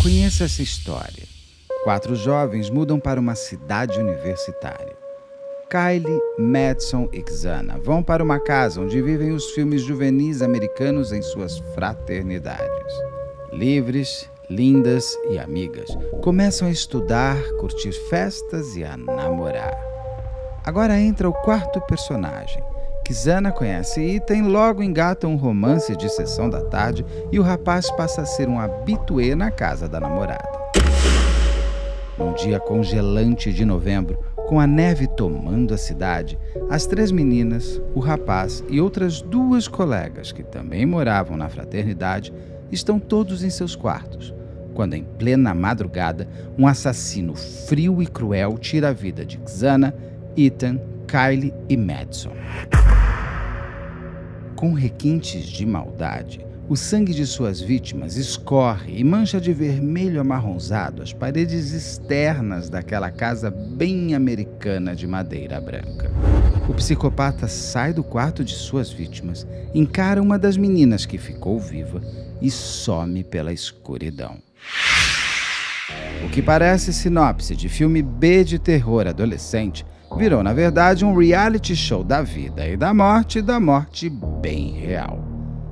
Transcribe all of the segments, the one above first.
Conheça essa história. 4 jovens mudam para uma cidade universitária. Kylie, Madison e Xana vão para uma casa onde vivem os filmes juvenis americanos em suas fraternidades. Livres, lindas e amigas, começam a estudar, curtir festas e a namorar. Agora entra o 4º personagem. Xana conhece Ethan e logo engata um romance de sessão da tarde e o rapaz passa a ser um habitué na casa da namorada. Num dia congelante de novembro, com a neve tomando a cidade, as 3 meninas, o rapaz e outras 2 colegas que também moravam na fraternidade estão todos em seus quartos, quando em plena madrugada, um assassino frio e cruel tira a vida de Xana, Ethan, Kylie e Madison. Com requintes de maldade, o sangue de suas vítimas escorre e mancha de vermelho amarronzado as paredes externas daquela casa bem americana de madeira branca. O psicopata sai do quarto de suas vítimas, encara uma das meninas que ficou viva e some pela escuridão. O que parece sinopse de filme B de terror adolescente virou, na verdade, um reality show da vida e da morte bem real.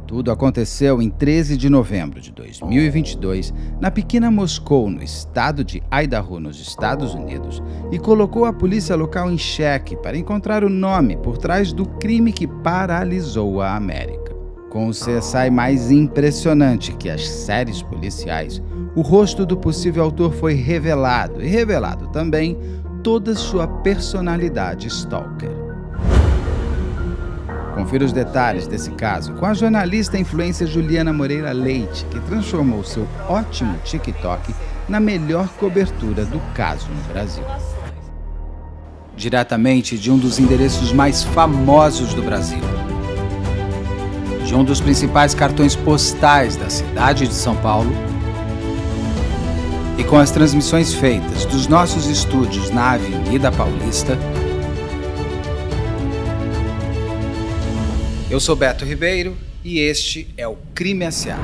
Tudo aconteceu em 13 de novembro de 2022, na pequena Moscou, no estado de Idaho, nos Estados Unidos, e colocou a polícia local em xeque para encontrar o nome por trás do crime que paralisou a América. Com o CSI mais impressionante que as séries policiais, o rosto do possível autor foi revelado, e revelado também toda sua personalidade stalker. Confira os detalhes desse caso com a jornalista e influencer Juliana Moreira Leite, que transformou seu ótimo TikTok na melhor cobertura do caso no Brasil. Diretamente de um dos endereços mais famosos do Brasil, de um dos principais cartões postais da cidade de São Paulo, e com as transmissões feitas dos nossos estúdios na Avenida Paulista, eu sou Beto Ribeiro e este é o Crime S.A.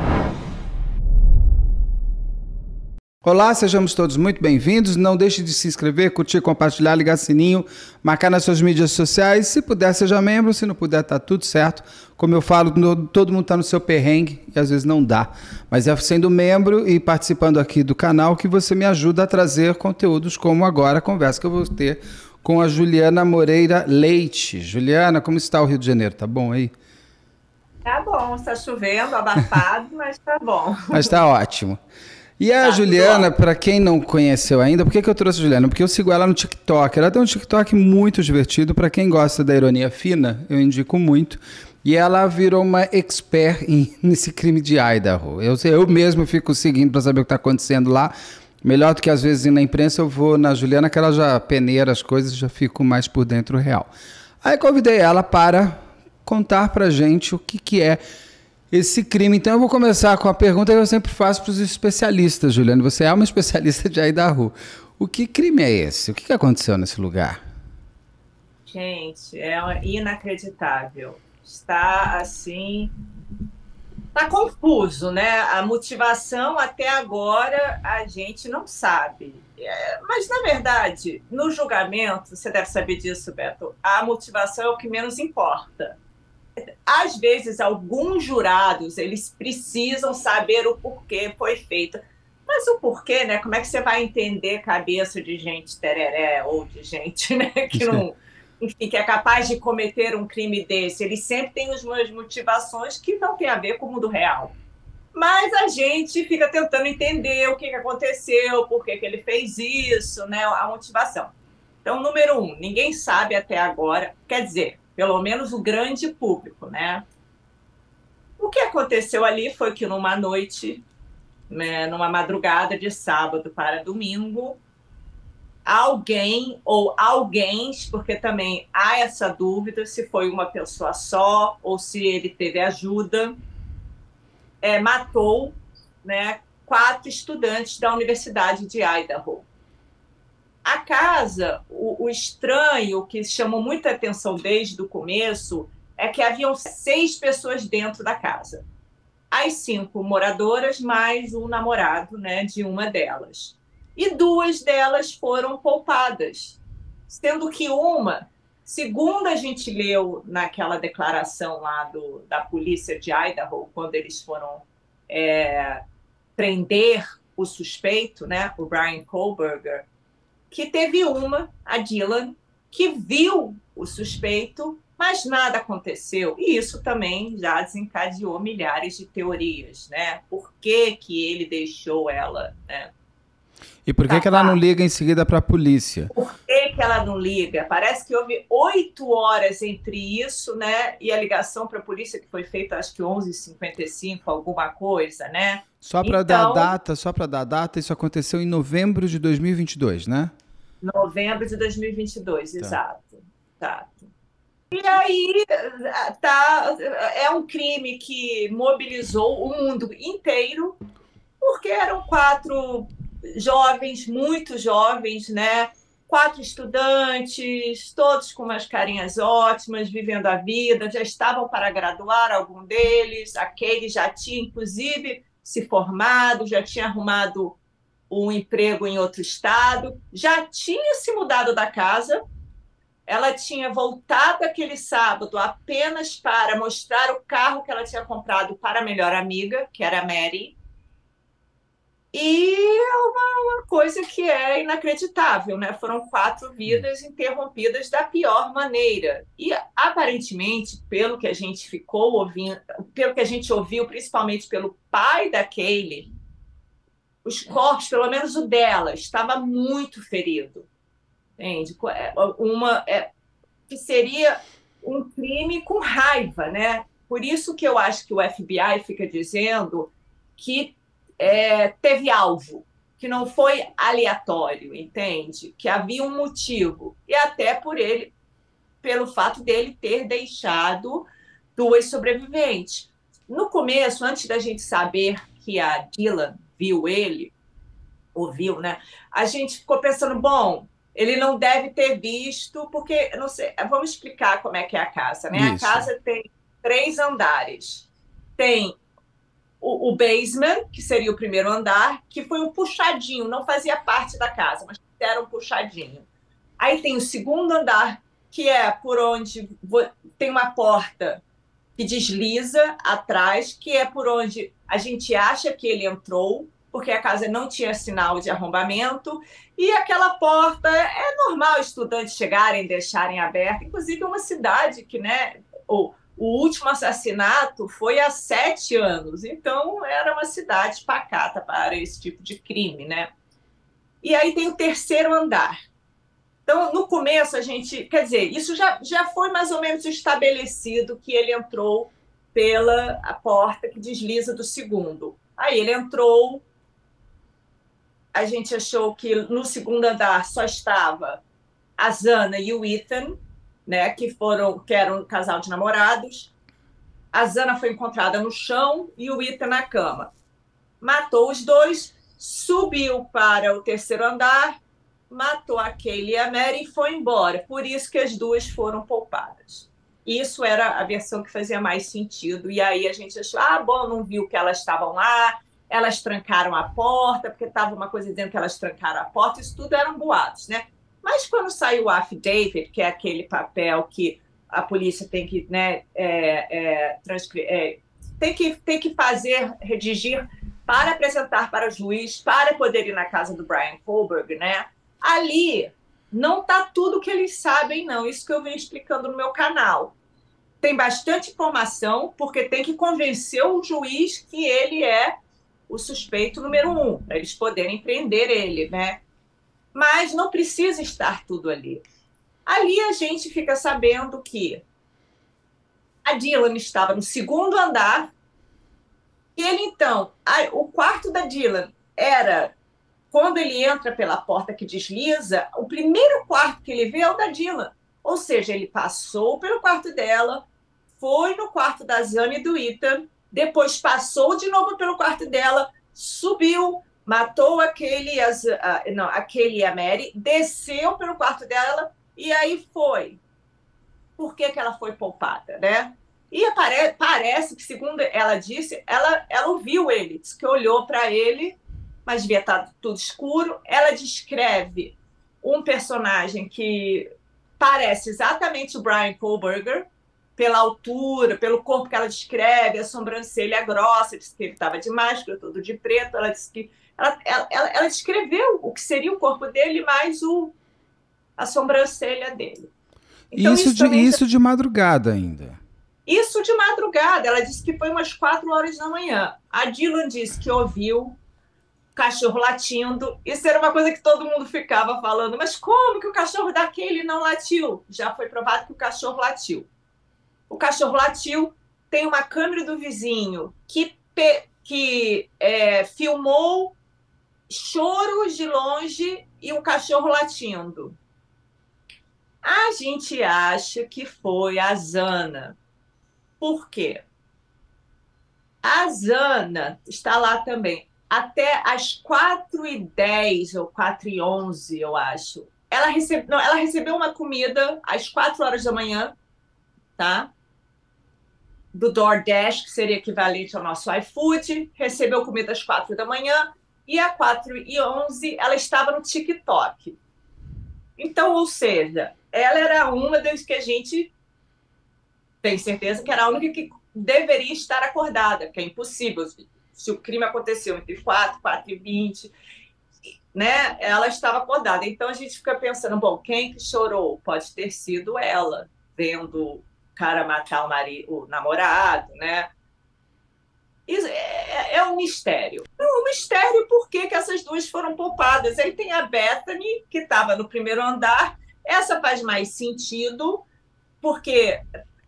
Olá, sejamos todos muito bem-vindos. Não deixe de se inscrever, curtir, compartilhar, ligar sininho, marcar nas suas mídias sociais. Se puder, seja membro. Se não puder, tá tudo certo. Como eu falo, todo mundo está no seu perrengue e às vezes não dá. Mas é sendo membro e participando aqui do canal que você me ajuda a trazer conteúdos como agora a conversa que eu vou ter com a Juliana Moreira Leite. Juliana, como está o Rio de Janeiro? Tá bom aí? Tá bom, está chovendo, abafado, mas tá bom. Mas tá ótimo. E a Juliana, para quem não conheceu ainda, por que eu trouxe a Juliana? Porque eu sigo ela no TikTok. Ela tem um TikTok muito divertido. Para quem gosta da ironia fina, eu indico muito. E ela virou uma expert nesse crime de Idaho. Eu mesmo fico seguindo para saber o que está acontecendo lá. Melhor do que às vezes ir na imprensa, eu vou na Juliana, que ela já peneira as coisas e já fico mais por dentro real. Aí convidei ela para contar pra gente o que é esse crime. Então eu vou começar com a pergunta que eu sempre faço para os especialistas, Juliana. Você é uma especialista de Idaho. O que crime é esse? O que aconteceu nesse lugar? Gente, é inacreditável. Está assim... Está confuso, né? A motivação até agora a gente não sabe. Mas, na verdade, no julgamento, você deve saber disso, Beto, a motivação é o que menos importa. Às vezes, alguns jurados, eles precisam saber o porquê foi feito. Mas o porquê, né? Como é que você vai entender cabeça de gente tereré ou de gente, né, que não... Enfim, que é capaz de cometer um crime desse? Eles sempre têm as motivações que não têm a ver com o mundo real. Mas a gente fica tentando entender o que aconteceu, por que ele fez isso, né? A motivação. Então, número 1, ninguém sabe até agora, quer dizer, pelo menos o grande público, né? O que aconteceu ali foi que numa noite, né, numa madrugada de sábado para domingo, alguém ou alguém, porque também há essa dúvida se foi uma pessoa só ou se ele teve ajuda, matou, né, 4 estudantes da Universidade de Idaho. A casa, o estranho, que chamou muita atenção desde o começo, é que haviam 6 pessoas dentro da casa. as 5 moradoras, mais um namorado, né, de uma delas. E 2 delas foram poupadas, sendo que uma, segundo a gente leu naquela declaração lá da polícia de Idaho, quando eles foram prender o suspeito, né, o Bryan Kohberger, que teve uma, a Dylan, que viu o suspeito, mas nada aconteceu. E isso também já desencadeou milhares de teorias, né? Por que que ele deixou ela, né? E por que ela não liga em seguida para a polícia? Por que que ela não liga? Parece que houve 8 horas entre isso, né, e a ligação para a polícia, que foi feita, acho que 11h55, alguma coisa, né? Só para dar data, isso aconteceu em novembro de 2022, né? Novembro de 2022, Tá. exato. Exato. E aí é um crime que mobilizou o mundo inteiro, porque eram 4 jovens, muito jovens, né? 4 estudantes, todos com umas carinhas ótimas, vivendo a vida, já estavam para graduar, algum deles. A Kaylee já tinha, inclusive, se formado, já tinha arrumado um emprego em outro estado, já tinha se mudado da casa. Ela tinha voltado aquele sábado apenas para mostrar o carro que ela tinha comprado para a melhor amiga, que era a Mary. E é uma coisa que é inacreditável, né? Foram 4 vidas interrompidas da pior maneira. E aparentemente, pelo que a gente ficou ouvindo, pelo que a gente ouviu, principalmente pelo pai da Kaylee, os corpos, pelo menos o dela, estava muito ferido. Entende? Que seria um crime com raiva, né? Por isso que eu acho que o FBI fica dizendo que teve alvo, que não foi aleatório, entende? Que havia um motivo. E até pelo fato dele ter deixado 2 sobreviventes. No começo, antes da gente saber que a Dylan viu ele, ouviu, né? A gente ficou pensando, bom, ele não deve ter visto, porque, não sei, vamos explicar como é que é a casa, né? Isso. A casa tem 3 andares. Tem o basement, que seria o primeiro andar, que foi um puxadinho, não fazia parte da casa, mas era um puxadinho. Aí tem o segundo andar, que é por onde tem uma porta que desliza atrás, que é por onde a gente acha que ele entrou, porque a casa não tinha sinal de arrombamento, e aquela porta é normal estudantes chegarem e deixarem aberta, inclusive uma cidade que, né, o último assassinato foi há 7 anos, então era uma cidade pacata para esse tipo de crime, né? E aí tem o terceiro andar. Então, no começo, a gente... Quer dizer, isso já foi mais ou menos estabelecido que ele entrou pela a porta que desliza do segundo. Aí ele entrou, a gente achou que no segundo andar só estava a Zana e o Ethan, né, que eram um casal de namorados. A Zana foi encontrada no chão e o Ethan na cama. Matou os 2, subiu para o terceiro andar, matou a Kaylee e a Mary e foi embora. Por isso que as 2 foram poupadas. Isso era a versão que fazia mais sentido. E aí a gente achou, bom, não viu que elas estavam lá, elas trancaram a porta, porque estava uma coisa dizendo que elas trancaram a porta, isso tudo eram boatos, né? Mas quando saiu o affidavit, que é aquele papel que a polícia tem que, né, tem que fazer, redigir para apresentar para o juiz, para poder ir na casa do Bryan Kohberger, né? Ali não está tudo que eles sabem, não. Isso que eu venho explicando no meu canal. Tem bastante informação, porque tem que convencer o juiz que ele é o suspeito número 1, para eles poderem prender ele, né? Mas não precisa estar tudo ali. Ali a gente fica sabendo que a Dylan estava no segundo andar e ele, então, o quarto da Dylan era, quando ele entra pela porta que desliza, o primeiro quarto que ele vê é o da Dylan. Ou seja, ele passou pelo quarto dela, foi no quarto da Zana e do Ethan, depois passou de novo pelo quarto dela, subiu, matou a Kaylee e a Mary, desceu pelo quarto dela e aí foi. Por que ela foi poupada, né? E parece que, segundo ela disse, ela ouviu ele, disse que olhou para ele, mas devia estar tudo escuro. Ela descreve um personagem que parece exatamente o Brian Kohlberger, pela altura, pelo corpo que ela descreve, a sobrancelha grossa, disse que ele estava de máscara, todo de preto. Ela disse que ela descreveu o que seria o corpo dele, mais a sobrancelha dele. Então, Isso de madrugada ainda. Isso de madrugada. Ela disse que foi umas 4 horas da manhã. A Dylan disse que ouviu cachorro latindo. Isso era uma coisa que todo mundo ficava falando. Mas como que o cachorro daquele não latiu? Já foi provado que o cachorro latiu. O cachorro latiu. Tem uma câmera do vizinho que filmou choros de longe e o cachorro latindo. A gente acha que foi a Zana. Por quê? A Zana está lá também. Até às 4h10 ou 4h11, eu acho. Ela recebeu uma comida às 4 horas da manhã, tá? Do DoorDash, que seria equivalente ao nosso iFood. Recebeu comida às 4 da manhã. E às 4h11, ela estava no TikTok. Então, ou seja, ela era uma das que a gente tem certeza que era a única que deveria estar acordada, porque é impossível. Se o crime aconteceu entre 4h20, né, ela estava acordada. Então a gente fica pensando, bom, quem que chorou? Pode ter sido ela, vendo o cara matar o namorado, né? Isso é um mistério. Um mistério por que essas duas foram poupadas. Aí tem a Bethany, que estava no primeiro andar. Essa faz mais sentido, porque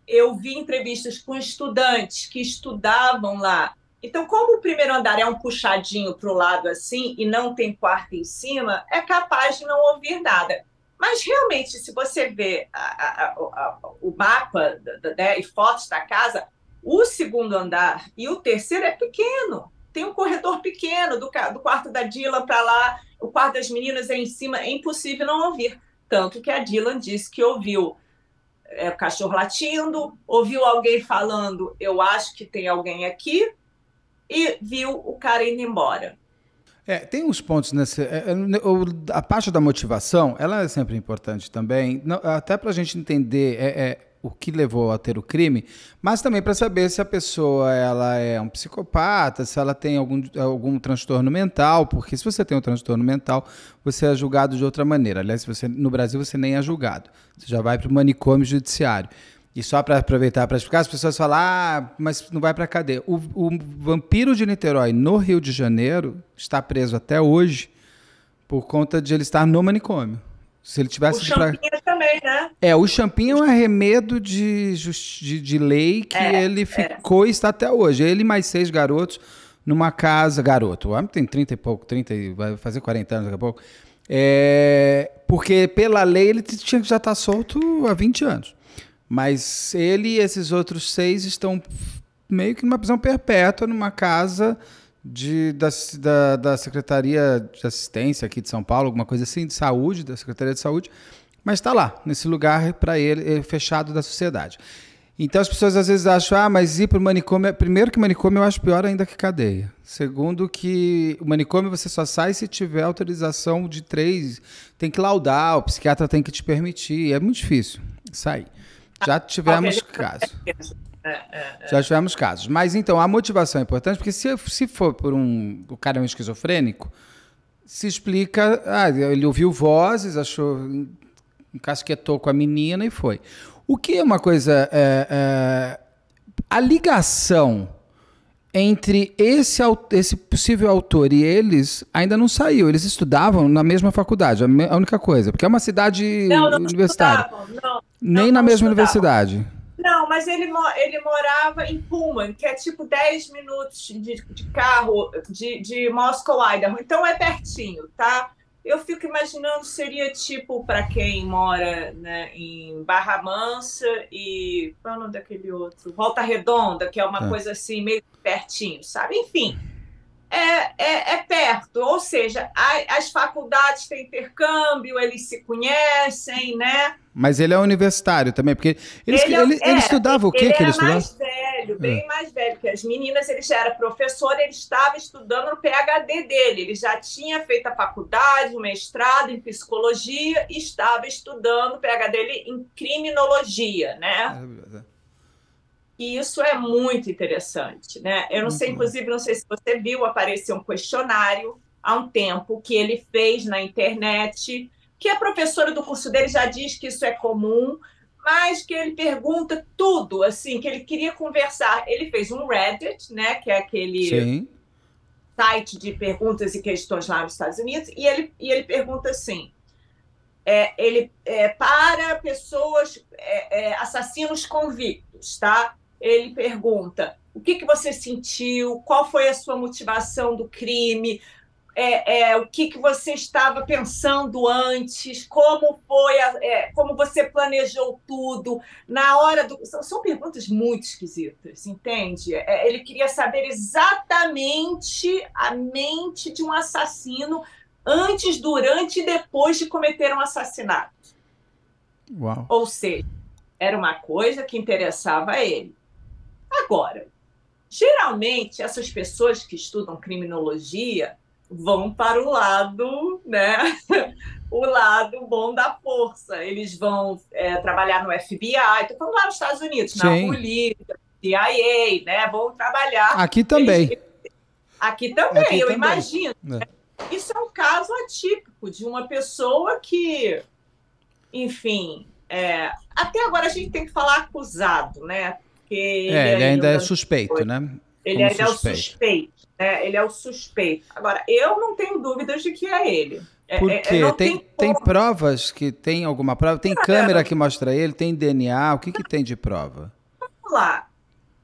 eu vi entrevistas com estudantes que estudavam lá. Então, como o primeiro andar é um puxadinho para o lado assim e não tem quarto em cima, é capaz de não ouvir nada. Mas, realmente, se você vê o mapa, né, e fotos da casa, o segundo andar e o terceiro é pequeno. Tem um corredor pequeno do quarto da Dylan para lá, o quarto das meninas é em cima, é impossível não ouvir. Tanto que a Dylan disse que ouviu o cachorro latindo, ouviu alguém falando, eu acho que tem alguém aqui, e viu o cara indo embora. Tem uns pontos nesse. A parte da motivação, ela é sempre importante também, até para a gente entender o que levou a ter o crime, mas também para saber se a pessoa ela é um psicopata, se ela tem algum transtorno mental, porque se você tem um transtorno mental, você é julgado de outra maneira. Aliás, no Brasil você nem é julgado, você já vai para o manicômio judiciário. E só para aproveitar para explicar, as pessoas falam, mas não vai para a cadeia. O vampiro de Niterói, no Rio de Janeiro, está preso até hoje por conta de ele estar no manicômio. Se ele tivesse o Champinha também, né? O Champinha é um arremedo de lei que ele ficou e está até hoje. Ele e mais 6 garotos numa casa. Garoto, o homem tem 30 e pouco, vai fazer 40 anos daqui a pouco. Porque pela lei ele tinha que já estar solto há 20 anos. Mas ele e esses outros 6 estão meio que numa prisão perpétua, numa casa da Secretaria de Assistência aqui de São Paulo, alguma coisa assim, de saúde, da Secretaria de Saúde, mas está lá, nesse lugar para ele, fechado da sociedade. Então as pessoas às vezes acham, mas ir para o manicômio, primeiro que manicômio eu acho pior ainda que cadeia. Segundo que o manicômio você só sai se tiver autorização de 3, tem que laudar, o psiquiatra tem que te permitir, é muito difícil sair. Já tivemos casos. Já tivemos casos. Mas, então, a motivação é importante, porque se for por o cara é um esquizofrênico, se explica, ele ouviu vozes, achou, encasquetou com a menina e foi. O que é uma coisa... a ligação entre esse possível autor e eles ainda não saiu. Eles estudavam na mesma faculdade, a única coisa, porque é uma cidade universitária. Nem na mesma universidade. Não, mas ele morava em Pullman, que é tipo 10 minutos de carro de Moscow, Idaho. Então é pertinho, tá? Eu fico imaginando, seria tipo para quem mora, né, em Barra Mansa e... Qual é o nome daquele outro? Volta Redonda, que é uma coisa assim, meio pertinho, sabe? Enfim, é perto, ou seja, as faculdades têm intercâmbio, eles se conhecem, né? Mas ele é universitário também, porque ele estudava o quê ele que ele era estudava? mais velho, É. bem mais velho que as meninas. Ele já era professor, ele estava estudando no PhD dele. Ele já tinha feito a faculdade, o mestrado em psicologia e estava estudando o PhD dele em criminologia, né? Maravilhoso. E isso é muito interessante, né? Eu não sei, Muito bom. inclusive, não sei se você viu, apareceu um questionário há um tempo que ele fez na internet, que a professora do curso dele já diz que isso é comum, mas que ele pergunta tudo, assim, que ele queria conversar. Ele fez um Reddit, né, que é aquele Sim. site de perguntas e questões lá nos Estados Unidos, e ele pergunta assim, para pessoas, assassinos convictos, tá? Ele pergunta o que você sentiu, qual foi a sua motivação do crime, o que você estava pensando antes, como foi, como você planejou tudo na hora do. São perguntas muito esquisitas, entende? Ele queria saber exatamente a mente de um assassino antes, durante e depois de cometer um assassinato. Uau. Ou seja, era uma coisa que interessava a ele. Agora, geralmente, essas pessoas que estudam criminologia vão para o lado, né? O lado bom da força. Eles vão trabalhar no FBI, estou falando lá nos Estados Unidos, na Sim. polícia, CIA, né? Vão trabalhar. Aqui Eles, também. aqui também, Aqui eu também. imagino. É. Isso é um caso atípico de uma pessoa que, enfim, até agora a gente tem que falar acusado, né? Porque ele Ele ainda é ainda suspeito, né? ele Como ainda é o suspeito. suspeito, né? Ele é o suspeito. Agora, eu não tenho dúvidas de que é ele. Por quê? Não Tem, tem tem como. provas que tem alguma prova? Tem câmera que mostra ele? Tem DNA? O que, que tem de prova? Vamos lá.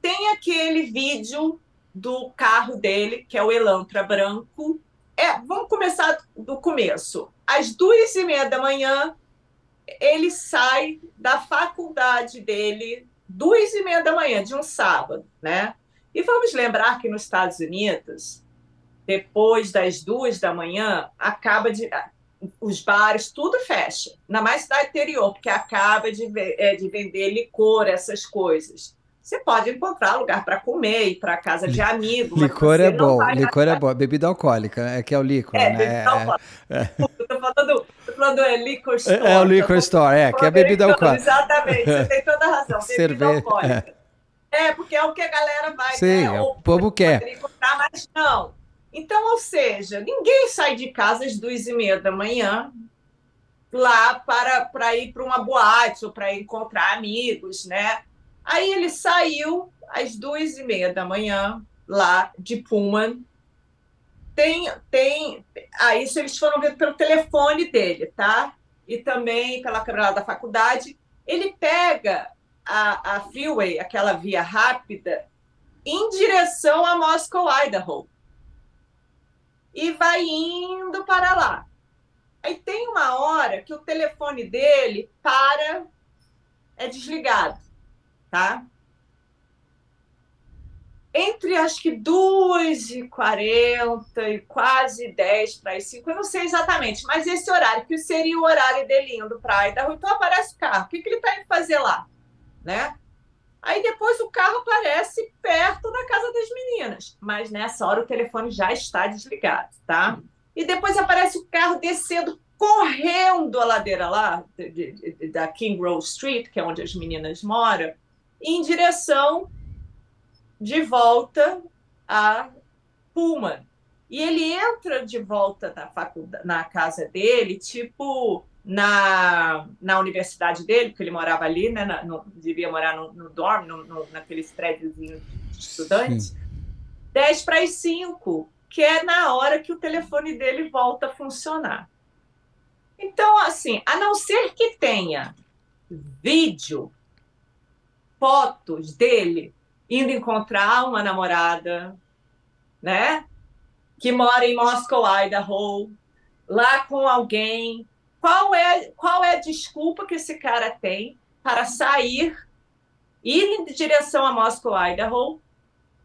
Tem aquele vídeo do carro dele, que é o Elantra branco. Vamos começar do começo. Às 2h30 da manhã, ele sai da faculdade dele, 2h30 da manhã, de um sábado, né? E vamos lembrar que nos Estados Unidos, depois das 2h da manhã, os bares, tudo fecha. Ainda mais cidade interior, porque acaba de vender licor, essas coisas. Você pode encontrar lugar para comer, ir para casa de amigo, mas Licor é você não bom, vai na licor é bom. Bebida alcoólica, é que é o licor, bebida né? alcoólica. Estou falando liquor É o store, liquor store, tô que é falando bebida alcoólica. exatamente, você tem toda a razão, bebida Cerveja. alcoólica. Porque é o que a galera vai, né? Sim, o Ou povo quer. poderia comprar, mas não. Então, ou seja, ninguém sai de casa às 2h30 da manhã lá para ir para uma boate ou para encontrar amigos, né? Aí ele saiu às 2h30 da manhã lá de Pullman. Isso eles foram vendo pelo telefone dele, tá? E também pela câmera da faculdade. Ele pega a freeway, aquela via rápida, em direção a Moscow, Idaho. E vai indo para lá. Aí tem uma hora que o telefone dele é desligado, tá? Entre acho que 2h40 e quase 10 para as 5, eu não sei exatamente, mas esse horário, que seria o horário dele indo para Idaho, então aparece o carro. O que ele está indo fazer lá? Né? Aí depois o carro aparece perto da casa das meninas, mas nessa hora o telefone já está desligado, tá? E depois aparece o carro descendo, correndo a ladeira lá, da King Rose Street, que é onde as meninas moram, em direção de volta a Pullman. E ele entra de volta na casa dele, tipo na universidade dele, porque ele morava ali, né? Devia morar no dorm, naqueles prédiozinhos de Sim. estudantes, 10 para as 5, que é na hora que o telefone dele volta a funcionar. Então, assim, a não ser que tenha vídeo, fotos dele indo encontrar uma namorada, né? Que mora em Moscow, Idaho, lá com alguém. Qual é a desculpa que esse cara tem para sair, ir em direção a Moscow, Idaho,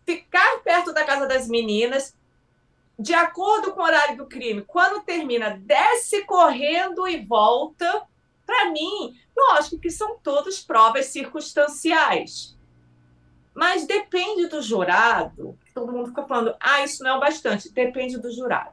ficar perto da casa das meninas, de acordo com o horário do crime, quando termina, desce correndo e volta. Para mim, lógico que são todas provas circunstanciais, mas depende do jurado. Todo mundo fica falando, isso não é o bastante. Depende do jurado.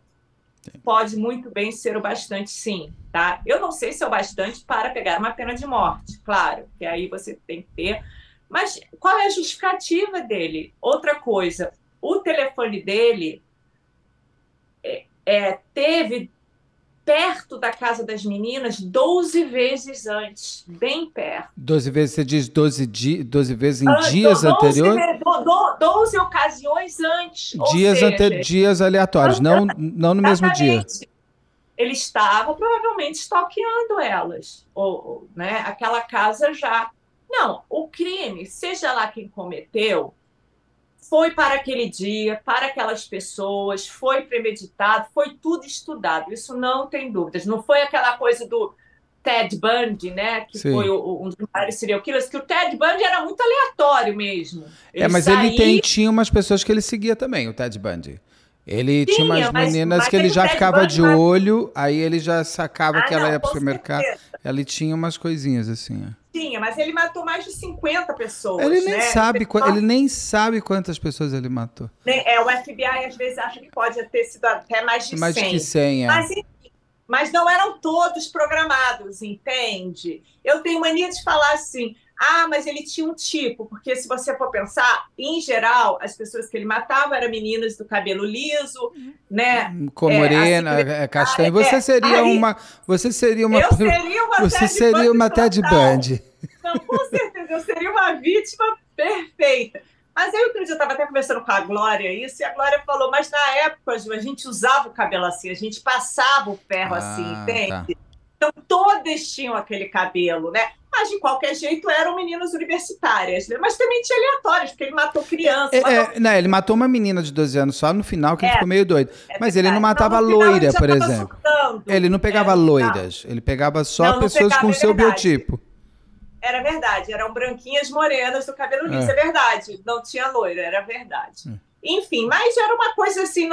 Pode muito bem ser o bastante, sim. Tá? Eu não sei se é o bastante para pegar uma pena de morte, claro, que aí você tem que ter. Mas qual é a justificativa dele? Outra coisa, o telefone dele teve perto da casa das meninas 12 vezes antes, bem perto. 12 vezes, você diz 12 vezes em dias anteriores? 12 ocasiões antes. Dias aleatórios, não no mesmo dia. Ele estava provavelmente stalkeando elas, né? Aquela casa já. Não, o crime, seja lá quem cometeu, foi para aquele dia, para aquelas pessoas, foi premeditado, foi tudo estudado, isso não tem dúvidas. Não foi aquela coisa do Ted Bundy, né, que Sim. foi um dos maiores serial killers, que o Ted Bundy era muito aleatório mesmo. Mas ele tinha umas pessoas que ele seguia também, o Ted Bundy. Ele tinha umas meninas que ele já ficava de olho, aí ele já sacava que ela ia para o supermercado. Ele tinha umas coisinhas assim. Tinha, mas ele matou mais de 50 pessoas. Ele nem sabe quantas pessoas ele matou. O FBI às vezes acha que pode ter sido até mais de 100. Mais de 100, Mas não eram todos programados, entende? Eu tenho mania de falar assim, mas ele tinha um tipo, porque se você for pensar, em geral, as pessoas que ele matava eram meninas do cabelo liso, né? Com morena, castanha. Você seria uma Ted Bundy. Não, com certeza, eu seria uma vítima perfeita. Mas aí outro dia eu estava até conversando com a Glória isso, e a Glória falou, mas na época, Ju, a gente usava o cabelo assim, a gente passava o ferro assim, entende? Tá. Então todas tinham aquele cabelo, né? Mas de qualquer jeito eram meninas universitárias, né? Mas também tinha aleatórios, porque ele matou criança. Ele matou uma menina de 12 anos só no final, que ele ficou meio doido. Mas ele não matava loira, por exemplo. Ele não pegava loiras, ele pegava só pessoas com seu biotipo. Era verdade, eram branquinhas morenas do cabelo liso, é verdade. Não tinha loira, era verdade. Enfim, mas era uma coisa assim,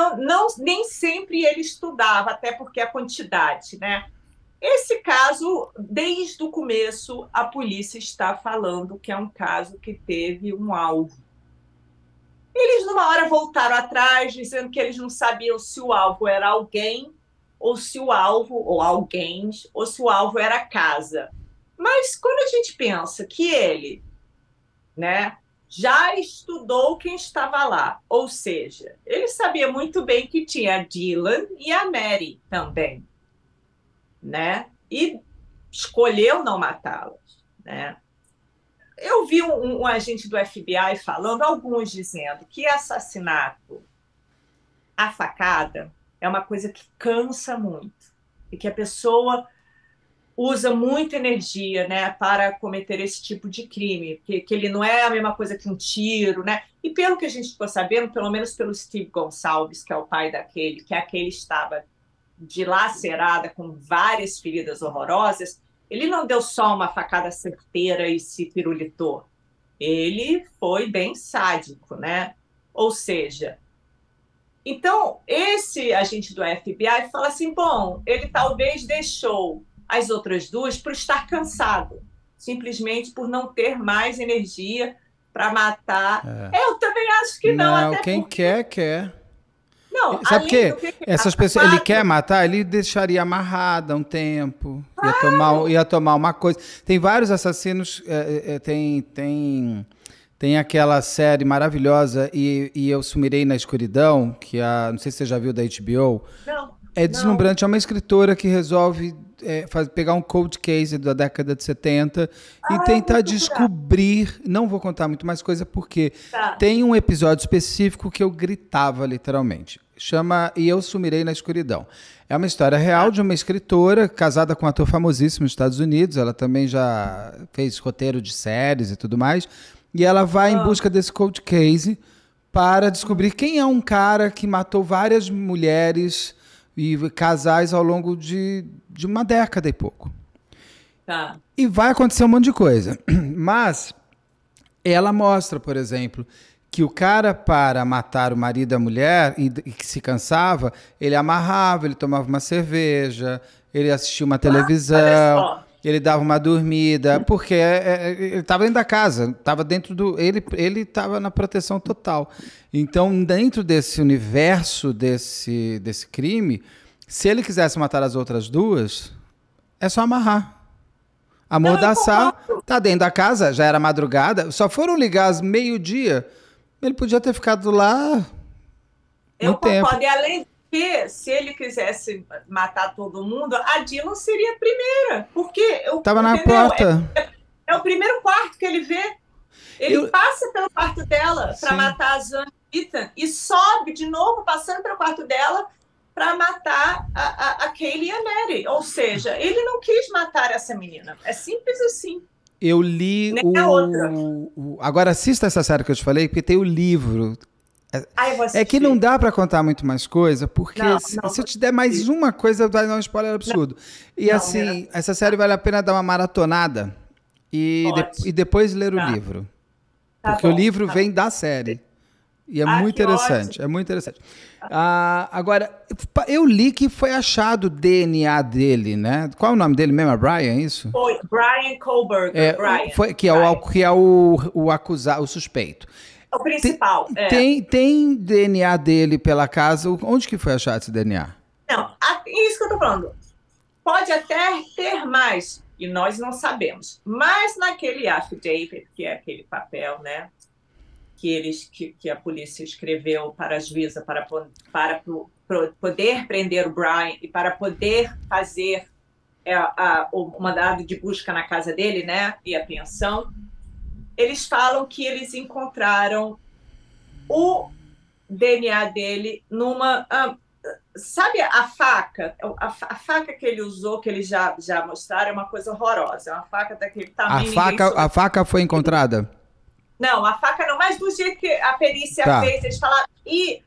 nem sempre ele estudava, até porque a quantidade, né? Esse caso, desde o começo, a polícia está falando que é um caso que teve um alvo. Eles, numa hora, voltaram atrás, dizendo que eles não sabiam se o alvo era alguém, ou se o alvo, ou alguém, ou se o alvo era a casa. Mas quando a gente pensa que ele, né, já estudou quem estava lá, ou seja, ele sabia muito bem que tinha a Dylan e a Mary também, né? E escolheu não matá-las, né? Eu vi um agente do FBI falando, alguns dizendo que assassinato à facada é uma coisa que cansa muito e que a pessoa usa muita energia, né, para cometer esse tipo de crime, que ele não é a mesma coisa que um tiro, né? E pelo que a gente ficou sabendo, pelo menos pelo Steve Gonçalves, que é o pai daquele, que aquele estava dilacerada com várias feridas horrorosas, ele não deu só uma facada certeira e se pirulitou. Ele foi bem sádico, né? Ou seja, então esse agente do FBI fala assim, bom, ele talvez deixou as outras duas por estar cansado, simplesmente por não ter mais energia para matar. Eu também acho que não. Até quem quer. Não, sabe o quê? Essas pessoas, ele quer matar, ele deixaria amarrada um tempo, ia tomar uma coisa. Tem vários assassinos, tem aquela série maravilhosa e Eu Sumirei na Escuridão, que não sei se você já viu da HBO. Não. É deslumbrante, é uma escritora que resolve pegar um cold case da década de 70 e tentar descobrir, não vou contar muito mais coisa porque tem um episódio específico que eu gritava literalmente, chama E Eu Sumirei na Escuridão. É uma história real de uma escritora casada com um ator famosíssimo nos Estados Unidos, ela também já fez roteiro de séries e tudo mais, e ela vai em busca desse cold case para descobrir quem é um cara que matou várias mulheres e casais ao longo de uma década e pouco. E vai acontecer um monte de coisa. Mas ela mostra, por exemplo, que o cara, para matar o marido e a mulher, e que se cansava, ele amarrava, ele tomava uma cerveja, ele assistia uma Olha televisão, só. ele dava uma dormida, porque ele estava dentro da casa, estava dentro do. Ele estava na proteção total. Então, dentro desse universo desse crime, se ele quisesse matar as outras duas, é só amarrar. Amordaçar, tá dentro da casa, já era madrugada, só foram ligar às meio-dia. Ele podia ter ficado lá Eu no tempo. concordo. E além de que, se ele quisesse matar todo mundo, a Dylan seria a primeira. Porque, Tava na entendeu? porta. É o primeiro quarto que ele vê. Ele passa pelo quarto dela para Sim. matar a Zana Ethan e sobe de novo, passando pelo quarto dela, para matar a Kaylee e a Mary. Ou seja, ele não quis matar essa menina. É simples assim. Eu li Nem a outra. Agora assista essa série que eu te falei, porque tem o livro. Ah, eu vou É que assistir. não dá pra contar muito mais coisa, porque Não, se não, eu te der mais uma coisa, vai dar um spoiler absurdo. E não, assim, essa série vale a pena dar uma maratonada e Pode. depois ler o Tá. livro. Tá Porque bom, o livro tá vem da série. E é Ah, muito que interessante, ótimo. é muito interessante. Agora, eu li que foi achado o DNA dele, né? Qual é o nome dele mesmo? É Brian, isso? Foi Brian Kohlberger. Brian. Que é o acusado, o suspeito. O principal. Tem DNA dele pela casa. Onde que foi achado esse DNA? Não, isso que eu tô falando. Pode até ter mais, e nós não sabemos. Mas naquele affidavit, que é aquele papel, né, que a polícia escreveu para a juíza para poder prender o Brian e para poder fazer o mandado de busca na casa dele, né, e a apreensão, eles falam que eles encontraram o DNA dele numa... sabe a faca? A faca que ele usou, que eles já mostraram, é uma coisa horrorosa. É uma faca daquele tamanho. A faca foi encontrada? Não, a faca não, mas do jeito que a perícia fez, eles falaram. E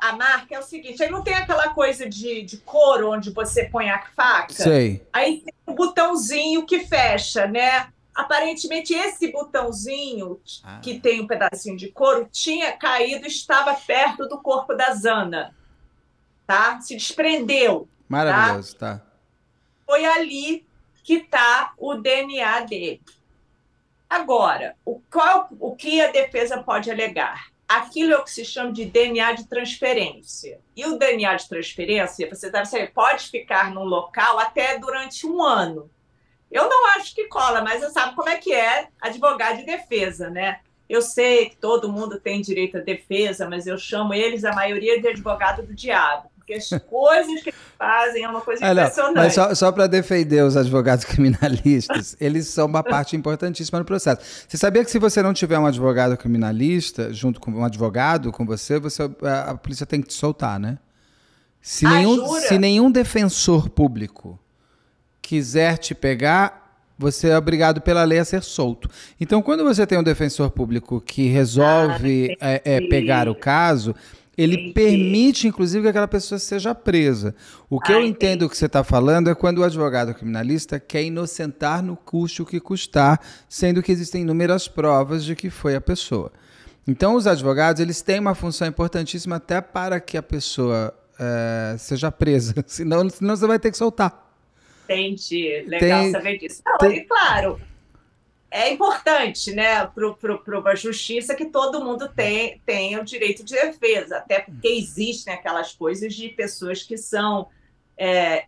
a marca é o seguinte: aí não tem aquela coisa de couro onde você põe a faca? Sei. Aí tem um botãozinho que fecha, né? Aparentemente, esse botãozinho, que tem um pedacinho de couro, tinha caído, estava perto do corpo da Zana. Tá? Se desprendeu. Maravilhoso, tá? Foi ali que está o DNA dele. Agora, o que a defesa pode alegar? Aquilo é o que se chama de DNA de transferência. E o DNA de transferência, você deve saber, pode ficar num local até durante 1 ano. Eu não acho que cola, mas você sabe como é que é advogado de defesa, né? Eu sei que todo mundo tem direito à defesa, mas eu chamo eles, a maioria, de advogado do diabo. Porque as coisas que eles fazem é uma coisa impressionante. Mas só para defender os advogados criminalistas, eles são uma parte importantíssima no processo. Você sabia que se você não tiver um advogado criminalista, junto com um advogado com você, a polícia tem que te soltar, né? Se nenhum defensor público quiser te pegar, você é obrigado pela lei a ser solto. Então, quando você tem um defensor público que resolve pegar o caso, ele permite, inclusive, que aquela pessoa seja presa. O que eu entendo que você está falando é quando o advogado criminalista quer inocentar no custe o que custar, sendo que existem inúmeras provas de que foi a pessoa. Então, os advogados eles têm uma função importantíssima até para que a pessoa seja presa. Senão você vai ter que soltar. Entendi. Legal saber disso. Não, e claro, é importante, né, para a justiça que todo mundo tenha o direito de defesa, até porque existem aquelas coisas de pessoas que são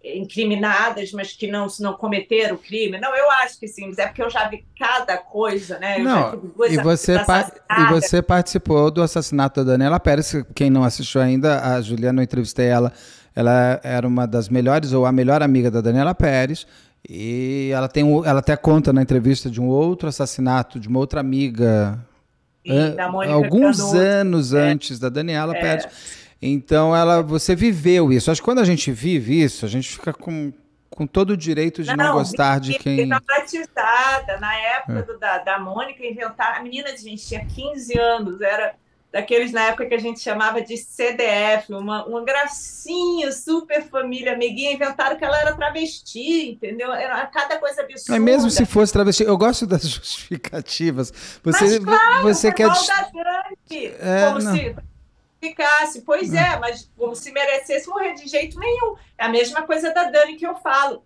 incriminadas, mas que não cometeram o crime. Não, eu acho que sim, mas é porque eu já vi cada coisa, né? E você participou do assassinato da Daniela Pérez. Quem não assistiu ainda, a Juliana, eu entrevistei ela. Ela era uma das melhores, ou a melhor amiga da Daniela Pérez, e ela até conta na entrevista de um outro assassinato de uma outra amiga, alguns anos antes da Daniela Pérez. Então, você viveu isso. Acho que quando a gente vive isso, a gente fica com todo o direito de não gostar de quem... Traumatizada. Na época da Mônica, inventaram... A menina, gente, tinha 15 anos, era... daqueles na época que a gente chamava de CDF, uma gracinha, super família, amiguinha, inventaram que ela era travesti, entendeu? Era cada coisa absurda. Mas mesmo se fosse travesti, eu gosto das justificativas. Você quer... como não. se ficasse. Pois é, mas como se merecesse morrer de jeito nenhum. É a mesma coisa da Dani que eu falo.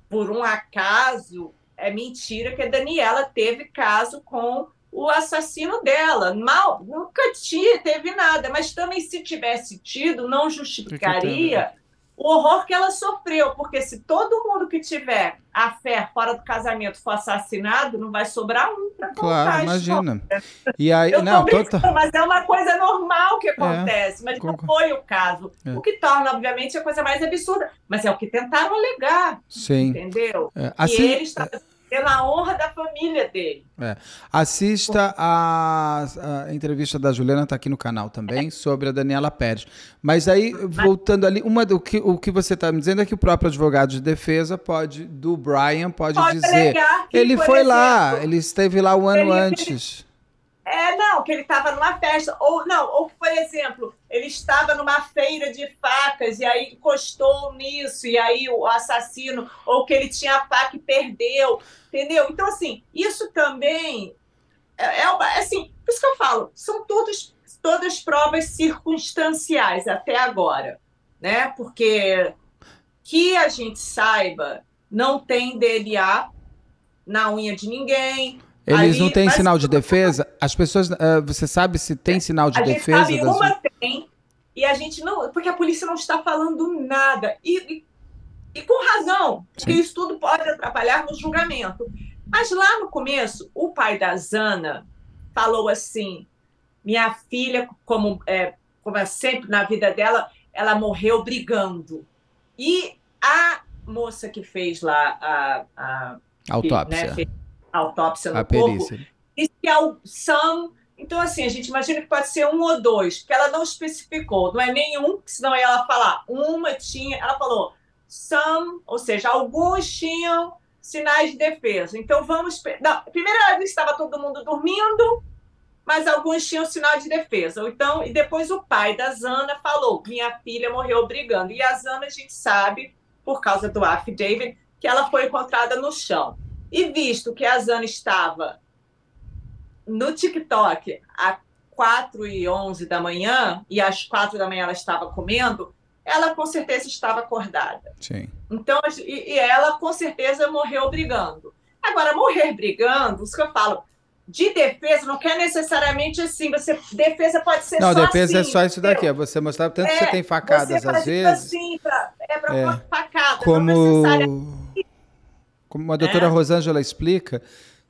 Por um acaso, é mentira que a Daniela teve caso com o assassino dela. Mal, nunca teve nada, mas também se tivesse tido, não justificaria o horror que ela sofreu, porque se todo mundo que tiver a fé fora do casamento for assassinado, não vai sobrar um para Claro, contar a história. imagina. E aí, Eu não, estou brincando, mas é uma coisa normal que acontece, mas não concordo. foi o caso. O que torna, obviamente, a coisa mais absurda. Mas é o que tentaram alegar, Sim. entendeu? Assim, E ele está pela honra da família dele. Assista a entrevista da Juliana, está aqui no canal também, sobre a Daniela Pérez. Mas aí, voltando ali, o que você está me dizendo é que o próprio advogado de defesa do Brian pode dizer, que, ele foi exemplo, lá, ele esteve lá um ano antes. Não, que ele estava numa festa. Ou, por exemplo, ele estava numa feira de facas e aí encostou nisso, e aí o assassino, ou que ele tinha a faca e perdeu, entendeu? Então, assim, isso também assim, por isso que eu falo, são todas provas circunstanciais até agora, né? Porque que a gente saiba, não tem DNA na unha de ninguém. Eles não têm sinal de defesa? As pessoas, você sabe se tem sinal de defesa? A gente sabe, uma tem, e a gente não, porque a polícia não está falando nada, e com razão, porque isso tudo pode atrapalhar no julgamento. Mas lá no começo, o pai da Zana falou assim, minha filha, como é sempre na vida dela, ela morreu brigando. E a moça que fez lá a autópsia, a autópsia no corpo, disse que é o Sam. Então, assim, a gente imagina que pode ser um ou dois, porque ela não especificou, não é nenhum, senão ela falar, uma tinha, ela falou some, ou seja, alguns tinham sinais de defesa. Então, vamos... Não, primeiro ela disse que estava todo mundo dormindo, mas alguns tinham sinal de defesa. Então, e depois o pai da Zana falou, minha filha morreu brigando. E a Zana, a gente sabe, por causa do affidavit, que ela foi encontrada no chão. E visto que a Zana estava no TikTok às 4h11 da manhã, e às 4 da manhã ela estava comendo, ela com certeza estava acordada. Sim. Então, e ela com certeza morreu brigando. Agora, morrer brigando, isso que eu falo, de defesa, não quer necessariamente assim, defesa pode ser não, só assim. Não, defesa é só isso daqui, é você mostrar tanto que você tem facadas às vezes. Assim, para facada, como, não necessariamente. Como a doutora Rosângela explica,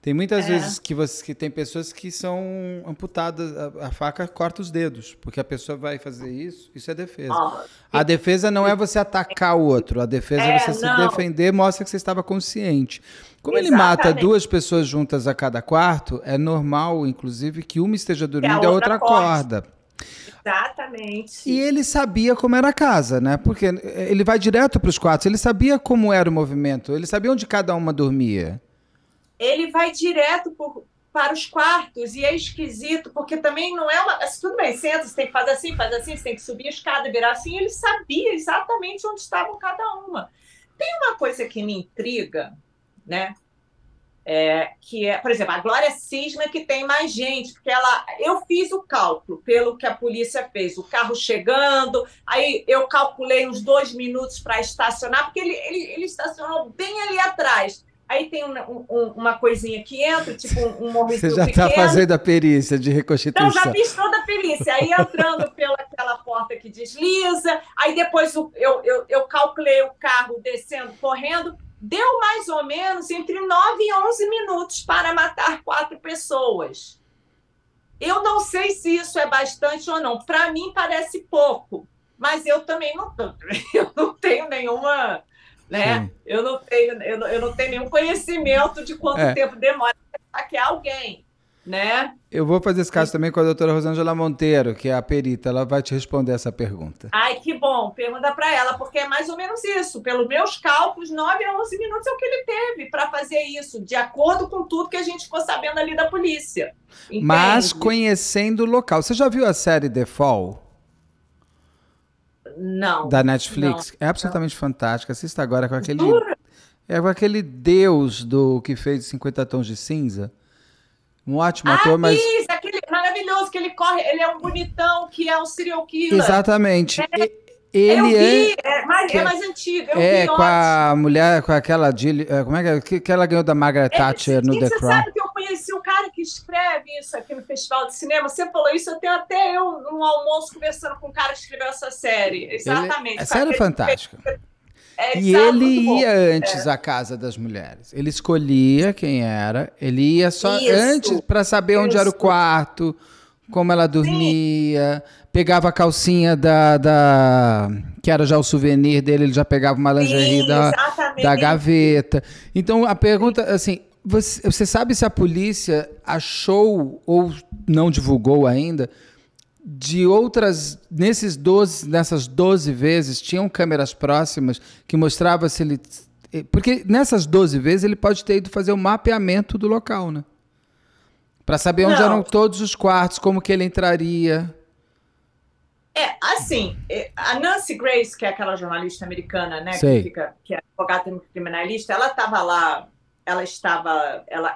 tem muitas vezes que tem pessoas que são amputadas, a faca corta os dedos, porque a pessoa vai fazer isso é defesa. A defesa não é você atacar o outro, a defesa é você se defender, mostra que você estava consciente. Como ele mata duas pessoas juntas a cada quarto, é normal, inclusive, que uma esteja dormindo e a outra acorda. Exatamente. E ele sabia como era a casa, né? Porque ele vai direto para os quartos, ele sabia como era o movimento, ele sabia onde cada uma dormia. Ele vai direto para os quartos, e é esquisito, porque também não é uma... Tudo bem, senta, você tem que fazer assim, você tem que subir a escada, virar assim. Ele sabia exatamente onde estavam cada uma. Tem uma coisa que me intriga, né? Que é, por exemplo, a Glória cisma que tem mais gente, porque eu fiz o cálculo, pelo que a polícia fez, o carro chegando, aí eu calculei uns 2 minutos para estacionar, porque ele estacionou bem ali atrás. Aí tem uma coisinha que entra, tipo um morrinho pequeno. Você já está fazendo a perícia de reconstituição. Não, já fiz toda a perícia. Aí entrando pelaquela porta que desliza, aí depois eu calculei o carro descendo, correndo, deu mais ou menos entre 9 e 11 minutos para matar 4 pessoas. Eu não sei se isso é bastante ou não. Para mim parece pouco, mas eu também eu não tenho nenhuma... Né? Eu não tenho nenhum conhecimento de quanto tempo demora para hackear alguém, né? Eu vou fazer esse caso também com a doutora Rosângela Monteiro, que é a perita, ela vai te responder essa pergunta. Ai, que bom, pergunta para ela, porque é mais ou menos isso, pelos meus cálculos, 9 a 11 minutos é o que ele teve para fazer isso, de acordo com tudo que a gente ficou sabendo ali da polícia. Entende? Mas conhecendo o local. Você já viu a série The Fall? Não. Da Netflix. É absolutamente fantástica. Assista agora com aquele deus do que fez 50 Tons de Cinza. Um ótimo ator, mas... Isso, aquele maravilhoso, famoso que ele corre, ele é um bonitão, que é um serial killer. Exatamente. Eu Ele vi, que é mais antigo, eu é vi, com a ótimo. mulher, com aquela como é que ela ganhou da Margaret Thatcher no The Você Crown? sabe que eu conheci o cara que escreve isso aqui no Festival de Cinema? Você falou isso, eu tenho até eu num almoço conversando com um cara que escreveu essa série. Exatamente. Com Essa era aquele... fantástica. É, E exato, ele muito bom. ia antes à casa das mulheres. Ele escolhia quem era, ele ia só antes Isso, para saber onde era o isso. quarto, como ela Sim, dormia, pegava a calcinha que era já o souvenir dele, ele já pegava uma lingerie sim, da exatamente. gaveta. Então a pergunta, assim, você sabe se a polícia achou ou não divulgou ainda de outras, nessas 12 vezes, tinham câmeras próximas que mostrava se ele... Porque nessas 12 vezes ele pode ter ido fazer o mapeamento do local, né? Para saber onde eram Não, todos os quartos, como que ele entraria. assim, a Nancy Grace, que é aquela jornalista americana, né, Sei. que é advogada criminalista, ela estava lá,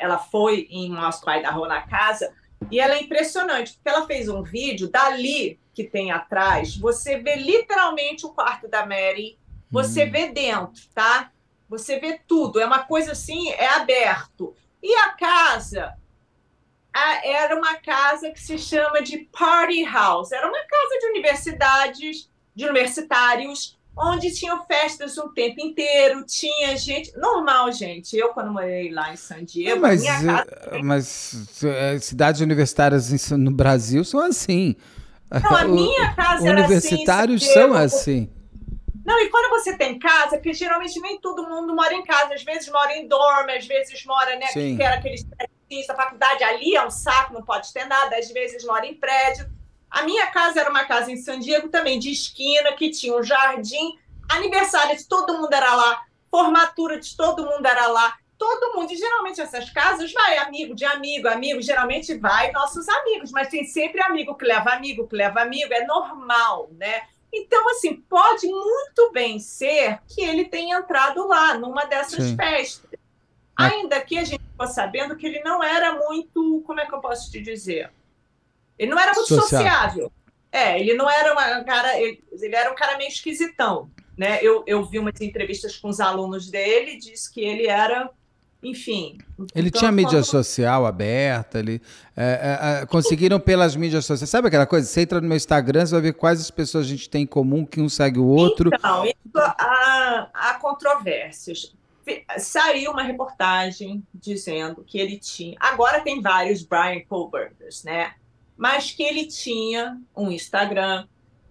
ela foi em Moscou Idaho na casa, e ela é impressionante, porque ela fez um vídeo dali que tem atrás, você vê literalmente o quarto da Mary, você vê dentro, tá? Você vê tudo, é uma coisa assim, é aberto. E a casa era uma casa que se chama de Party House. Era uma casa de universidades, de universitários, onde tinham festas o tempo inteiro, tinha gente... Normal, gente. Eu, quando morei lá em San É, Diego, a minha casa... cidades universitárias no Brasil são assim. Não, a minha casa era assim em San Universitários são Diego. assim. Não, e quando você tem casa, porque geralmente nem todo mundo mora em casa, às vezes mora em dorme, às vezes mora, né, que Sim. era aqueles prédios da faculdade, ali é um saco, não pode ter nada, às vezes mora em prédio. A minha casa era uma casa em San Diego também, de esquina, que tinha um jardim, aniversário de todo mundo era lá, formatura de todo mundo era lá, todo mundo, e geralmente essas casas vai amigo de amigo, amigo, geralmente vai nossos amigos, mas tem sempre amigo, que leva amigo, é normal, né? Então, assim, pode muito bem ser que ele tenha entrado lá numa dessas Sim. festas. Mas Ainda que a gente ficou sabendo que ele não era muito, como é que eu posso te dizer? Ele não era muito social. sociável. Ele não era um cara, ele era um cara meio esquisitão, né? Eu vi umas entrevistas com os alunos dele, disse que ele era, enfim, um Ele tinha tanto mídia quanto... social aberta, conseguiram pelas mídias sociais. Sabe aquela coisa? Você entra no meu Instagram, você vai ver quais as pessoas a gente tem em comum, que um segue o outro. Então, há controvérsias. Saiu uma reportagem dizendo que ele tinha. Agora tem vários Brian Kohlbergers, né? Mas que ele tinha um Instagram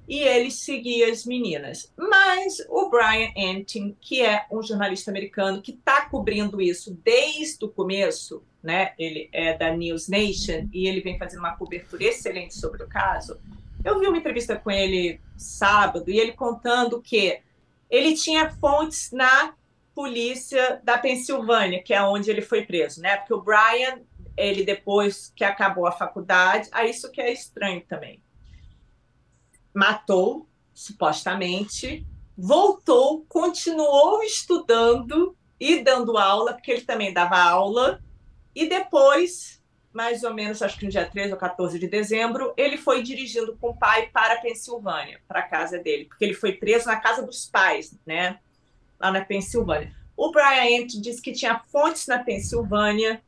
e ele seguia as meninas. Mas o Brian Antin, que é um jornalista americano que está cobrindo isso desde o começo, né? Ele é da News Nation e ele vem fazendo uma cobertura excelente sobre o caso. Eu vi uma entrevista com ele sábado e ele contando que ele tinha fontes na polícia da Pensilvânia, que é onde ele foi preso, né? Porque o Brian, ele depois que acabou a faculdade, isso que é estranho também. Matou, supostamente, voltou, continuou estudando e dando aula, porque ele também dava aula, e depois, mais ou menos, acho que no dia 13 ou 14 de dezembro, ele foi dirigindo com o pai para a Pensilvânia, para a casa dele, porque ele foi preso na casa dos pais, né? Lá na Pensilvânia. O Brian Ent disse que tinha fontes na Pensilvânia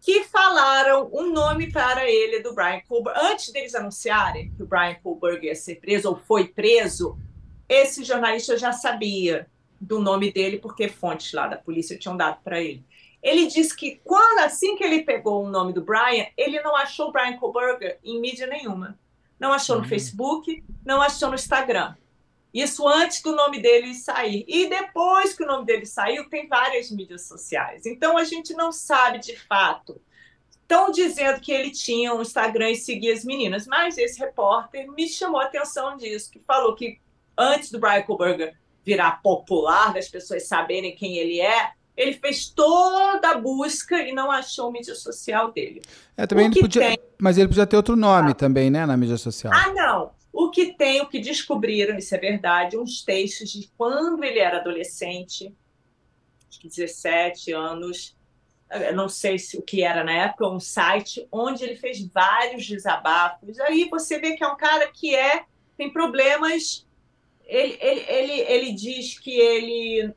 que falaram um nome para ele do Brian Kohlberg. Antes deles anunciarem que o Brian Kohlberg ia ser preso ou foi preso, esse jornalista já sabia do nome dele porque fontes lá da polícia tinham dado para ele. Ele disse que assim que ele pegou o nome do Brian, ele não achou o Brian Kohlberg em mídia nenhuma. Não achou no Facebook, não achou no Instagram. Isso antes do nome dele sair. E depois que o nome dele saiu, tem várias mídias sociais. Então, a gente não sabe de fato. Estão dizendo que ele tinha um Instagram e seguia as meninas, mas esse repórter me chamou a atenção disso, que falou que antes do Brian Kohlberg virar popular, das pessoas saberem quem ele é, ele fez toda a busca e não achou mídia social dele. Também mas ele podia ter outro nome também, né, na mídia social. Não. O que descobriram, isso é verdade, uns textos de quando ele era adolescente, acho que 17 anos, eu não sei se o que era na época, um site onde ele fez vários desabafos. Aí você vê que é um cara que tem problemas. Ele diz que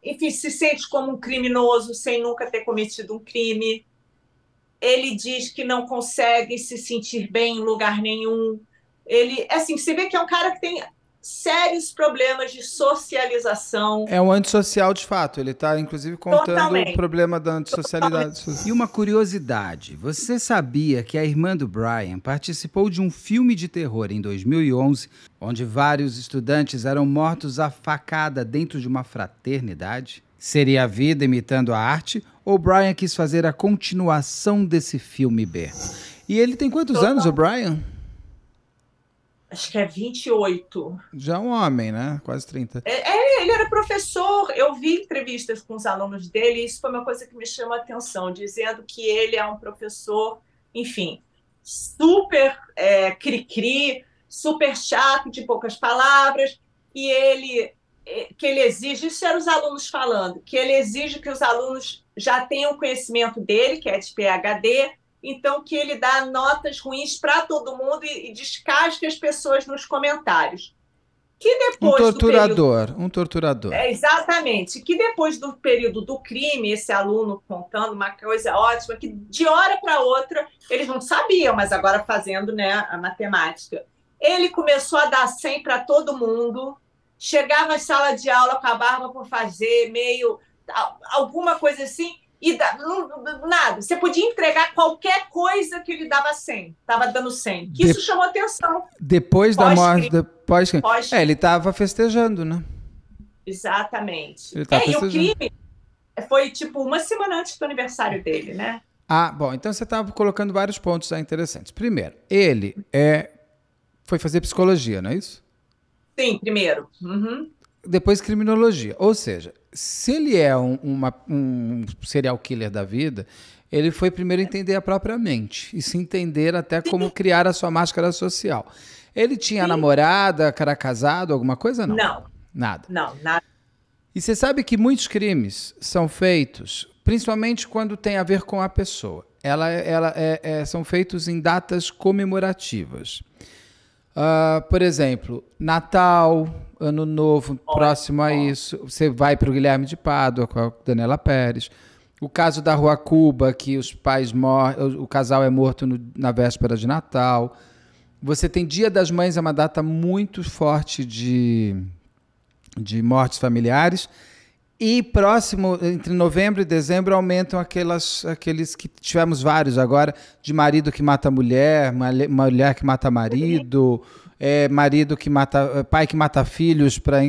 enfim, se sente como um criminoso sem nunca ter cometido um crime. Ele diz que não consegue se sentir bem em lugar nenhum. Ele, assim, você vê que é um cara que tem sérios problemas de socialização. É um antissocial de fato. Ele está, inclusive, contando o problema da antissocialidade. E uma curiosidade: você sabia que a irmã do Brian participou de um filme de terror em 2011, onde vários estudantes eram mortos à facada dentro de uma fraternidade? Seria a vida imitando a arte, ou Brian quis fazer a continuação desse filme B? E ele tem quantos anos, o Brian? Acho que é 28. Já um homem, né? Quase 30. Ele era professor. Eu vi entrevistas com os alunos dele e isso foi uma coisa que me chamou a atenção, dizendo que ele é um professor, enfim, super cri-cri, super chato, de poucas palavras, e que ele exige, isso eram os alunos falando, que ele exige que os alunos já tenham conhecimento dele, que é de PhD, então que ele dá notas ruins para todo mundo e descasca as pessoas nos comentários. Que depois um torturador. Exatamente. Que depois do período do crime, esse aluno contando uma coisa ótima, que de hora para outra, eles não sabiam, mas agora fazendo, né, a matemática, ele começou a dar 100 para todo mundo, chegava à sala de aula com a barba por fazer, meio alguma coisa assim, e nada. Você podia entregar qualquer coisa que ele dava 100. Estava dando 100. Que isso chamou atenção. Depois da morte... ele estava festejando, né? Exatamente. Ele tava festejando. E o crime foi tipo uma semana antes do aniversário dele, né? Ah, bom. Então você estava colocando vários pontos interessantes. Primeiro, ele foi fazer psicologia, não é isso? Sim, primeiro. Uhum. Depois criminologia. Ou seja, se ele é um serial killer da vida, ele foi primeiro entender a própria mente e se entender até como criar a sua máscara social. Ele tinha namorada, era casado, alguma coisa? Não. Não. Nada. Não, nada. E você sabe que muitos crimes são feitos, principalmente quando tem a ver com a pessoa. São feitos em datas comemorativas. Por exemplo, Natal, Ano Novo, próximo a isso, você vai para o Guilherme de Pádua com a Daniela Pérez. O caso da Rua Cuba, que os pais o casal é morto na véspera de Natal. Você tem Dia das Mães, é uma data muito forte de mortes familiares. E próximo, entre novembro e dezembro, aumentam aqueles que tivemos vários agora, de marido que mata mulher, mulher que mata marido, marido que mata, pai que mata filhos para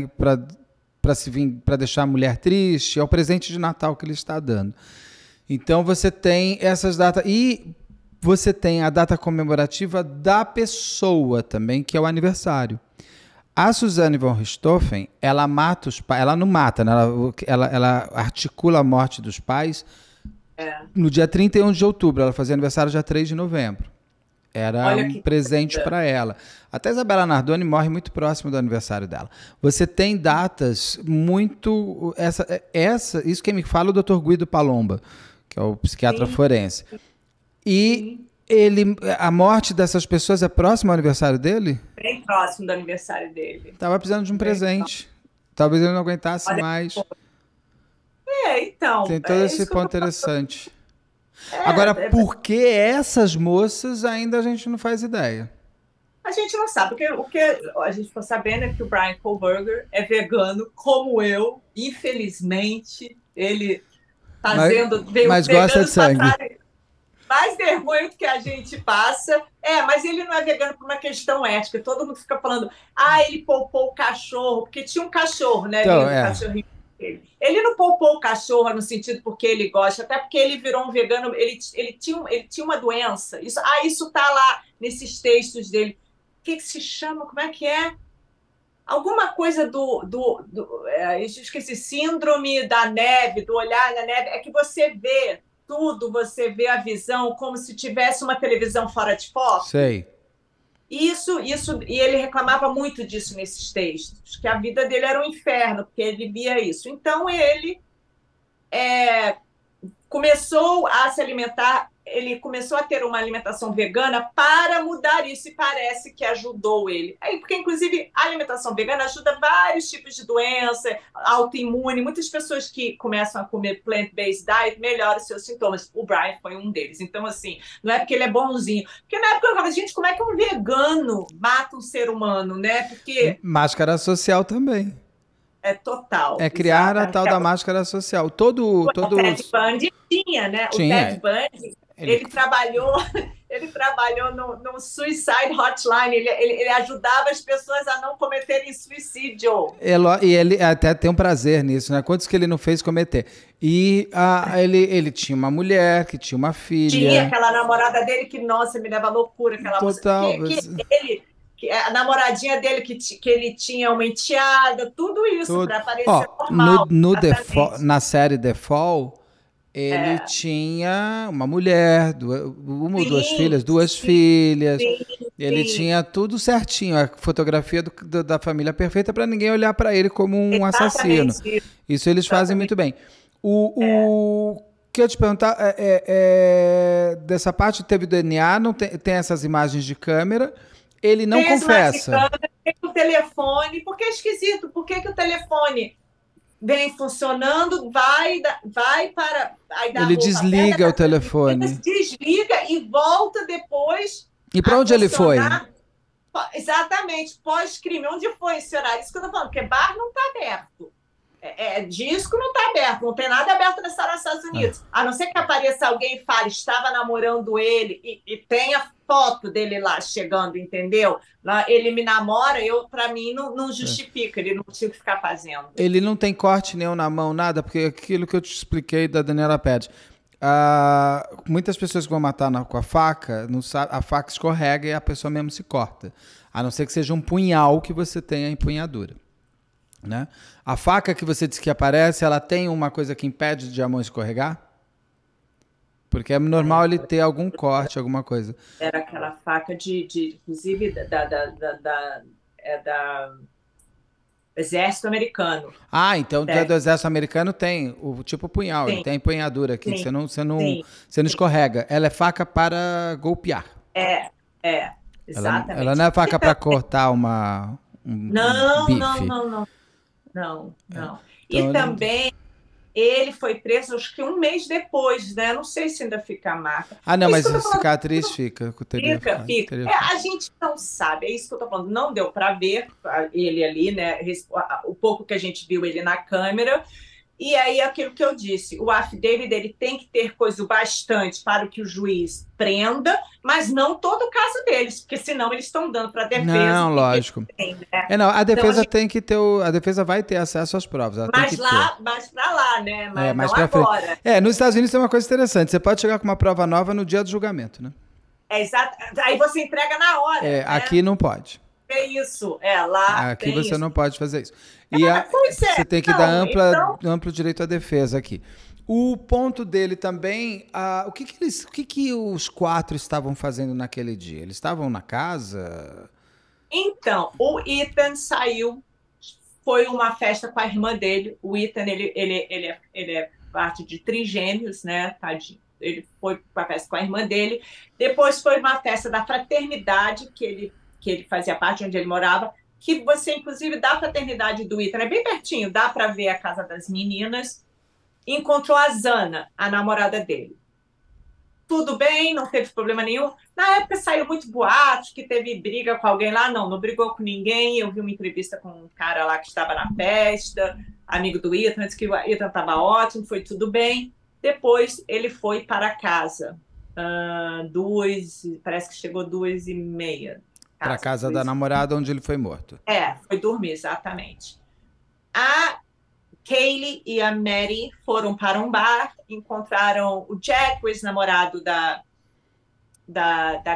deixar a mulher triste. É o presente de Natal que ele está dando. Então você tem essas datas. E você tem a data comemorativa da pessoa também, que é o aniversário. A Suzanne von Richthofen, ela mata os pais, ela não mata, né? Ela articula a morte dos pais no dia 31 de outubro, ela fazia aniversário dia 3 de novembro. Era um presente para ela. Até Isabela Nardoni morre muito próximo do aniversário dela. Você tem datas muito... Isso quem me fala é o Dr. Guido Palomba, que é o psiquiatra forense. E... a morte dessas pessoas é próximo ao aniversário dele? Bem próximo do aniversário dele. Estava precisando de um presente. Talvez ele não aguentasse mais. Então. Tem todo esse ponto interessante. Agora, por que essas moças ainda a gente não faz ideia? A gente não sabe. O que a gente ficou sabendo é que o Brian Kohlberger é vegano, como eu. Infelizmente, ele mas gosta de sangue. Mais vergonha do que a gente passa. Mas ele não é vegano por uma questão ética. Todo mundo fica falando, ele poupou o cachorro, porque tinha um cachorro, né? Então, cachorrinho dele. Ele não poupou o cachorro no sentido porque ele gosta, até porque ele virou um vegano, ele tinha uma doença. Isso tá lá nesses textos dele. O que se chama? Como é que é? Alguma coisa eu esqueci, síndrome da neve, do olhar da neve. É que você vê tudo, você vê a visão como se tivesse uma televisão fora de foco. Sei. Isso, e ele reclamava muito disso nesses textos, que a vida dele era um inferno, porque ele via isso. Então ele começou a se alimentar, ele começou a ter uma alimentação vegana para mudar isso e parece que ajudou ele. Aí, porque, inclusive, a alimentação vegana ajuda vários tipos de doença, autoimune. Muitas pessoas que começam a comer plant-based diet melhoram seus sintomas. O Brian foi um deles. Então, assim, não é porque ele é bonzinho. Porque na época eu falava, gente, como é que um vegano mata um ser humano, né? Porque Máscara social também. é total, É criar a exatamente. tal da máscara social. O Ted Bundy tinha, né? O Ted Tinha. Bundy, Ele, ele trabalhou, ele trabalhou no Suicide Hotline. Ele ajudava as pessoas a não cometerem suicídio. e ele até tem um prazer nisso, né? Quantos que ele não fez cometer? E ele tinha uma mulher, que tinha uma Tinha filha. aquela namorada dele que, nossa, me leva à loucura, aquela moça. Total. A namoradinha dele que ele tinha uma enteada, tudo isso Tudo. para parecer Ó, normal. Exatamente. na série The Fall, ele É. tinha uma mulher, uma ou Sim, duas sim, filhas. sim, Ele sim. tinha tudo certinho, a fotografia da família perfeita para ninguém olhar para ele como um assassino. Exatamente isso. Isso eles fazem Exatamente. muito bem. É. O que eu ia te perguntar dessa parte teve DNA, não tem essas imagens de câmera. Ele não Tem as imagens de confessa. câmera, tem o telefone, porque é esquisito, por que o telefone vem funcionando, vai para aí dá a Ele roupa, pega desliga o das meninas, telefone. desliga e volta depois E para a onde ele foi? funcionar. Exatamente, pós-crime. Onde foi esse horário? Isso que eu estou falando, porque bar não está aberto. Disco não está aberto, não tem nada aberto nos Estados Unidos. A não ser que apareça alguém e fale, estava namorando ele, e tem a foto dele lá chegando, entendeu? Lá, ele me namora, para mim, não justifica, ele não tinha o que ficar fazendo. Ele não tem corte nenhum na mão, nada, porque aquilo que eu te expliquei da Daniela Pérez. Muitas pessoas que vão matar com a faca, não sabe, a faca escorrega e a pessoa mesmo se corta. A não ser que seja um punhal que você tenha a empunhadura. Né? A faca que você disse que aparece, ela tem uma coisa que impede de a mão escorregar? Porque é normal ele ter algum corte, alguma coisa. Era aquela faca inclusive, da exército americano. Então do exército americano tem o tipo punhal, ele Sim, tem a empunhadura aqui, que sim, você sim. não escorrega. Ela é faca para golpear. É, é, Ela não exatamente. é faca para cortar um Não, não, bife. não, não, não, não. Então E ele... também ele foi preso, acho que um mês depois, né? Não sei se ainda fica a marca. não, É isso mas que eu a tô falando. cicatriz fica. Teria Fica, ficado, fica. teria ficado. A gente não sabe, é isso que eu tô falando. Não deu para ver ele ali, né? O pouco que a gente viu ele na câmera. E aí, aquilo que eu disse, o affidavit dele tem que ter coisa o bastante para que o juiz prenda, mas não todo o caso deles, porque senão eles estão dando para a defesa Não, o que eles lógico. têm, né? Não, a Então, defesa tem que ter a defesa vai ter acesso às provas, ela tem que ter. mais para lá, né? Mas Mais não pra frente. agora. Nos Estados Unidos tem uma coisa interessante, você pode chegar com uma prova nova no dia do julgamento, né? Exato. Aí você entrega na hora, né? Aqui não pode. É isso, lá Aqui tem você isso. não pode fazer isso. Pois é, Você tem que dar amplo direito à defesa aqui. O ponto dele também, o que os quatro estavam fazendo naquele dia? Eles estavam na casa? Então, o Ethan saiu, foi uma festa com a irmã dele. O Ethan, ele é parte de trigêmeos, né? Tadinho. Ele foi para a festa com a irmã dele. Depois foi uma festa da fraternidade, que ele fazia parte, onde ele morava, que você, inclusive, da fraternidade do Ethan, é bem pertinho, dá para ver a casa das meninas. Encontrou a Zana, a namorada dele. Tudo bem, não teve problema nenhum. Na época saiu muito boato, que teve briga com alguém lá. Não brigou com ninguém. Eu vi uma entrevista com um cara lá que estava na festa, amigo do Ethan, disse que o Ethan estava ótimo, foi tudo bem. Depois ele foi para casa. Parece que chegou 2h30. Para casa da namorada onde ele foi morto. Foi dormir, exatamente. A Kaylee e a Mary foram para um bar, encontraram o Jack, o ex-namorado da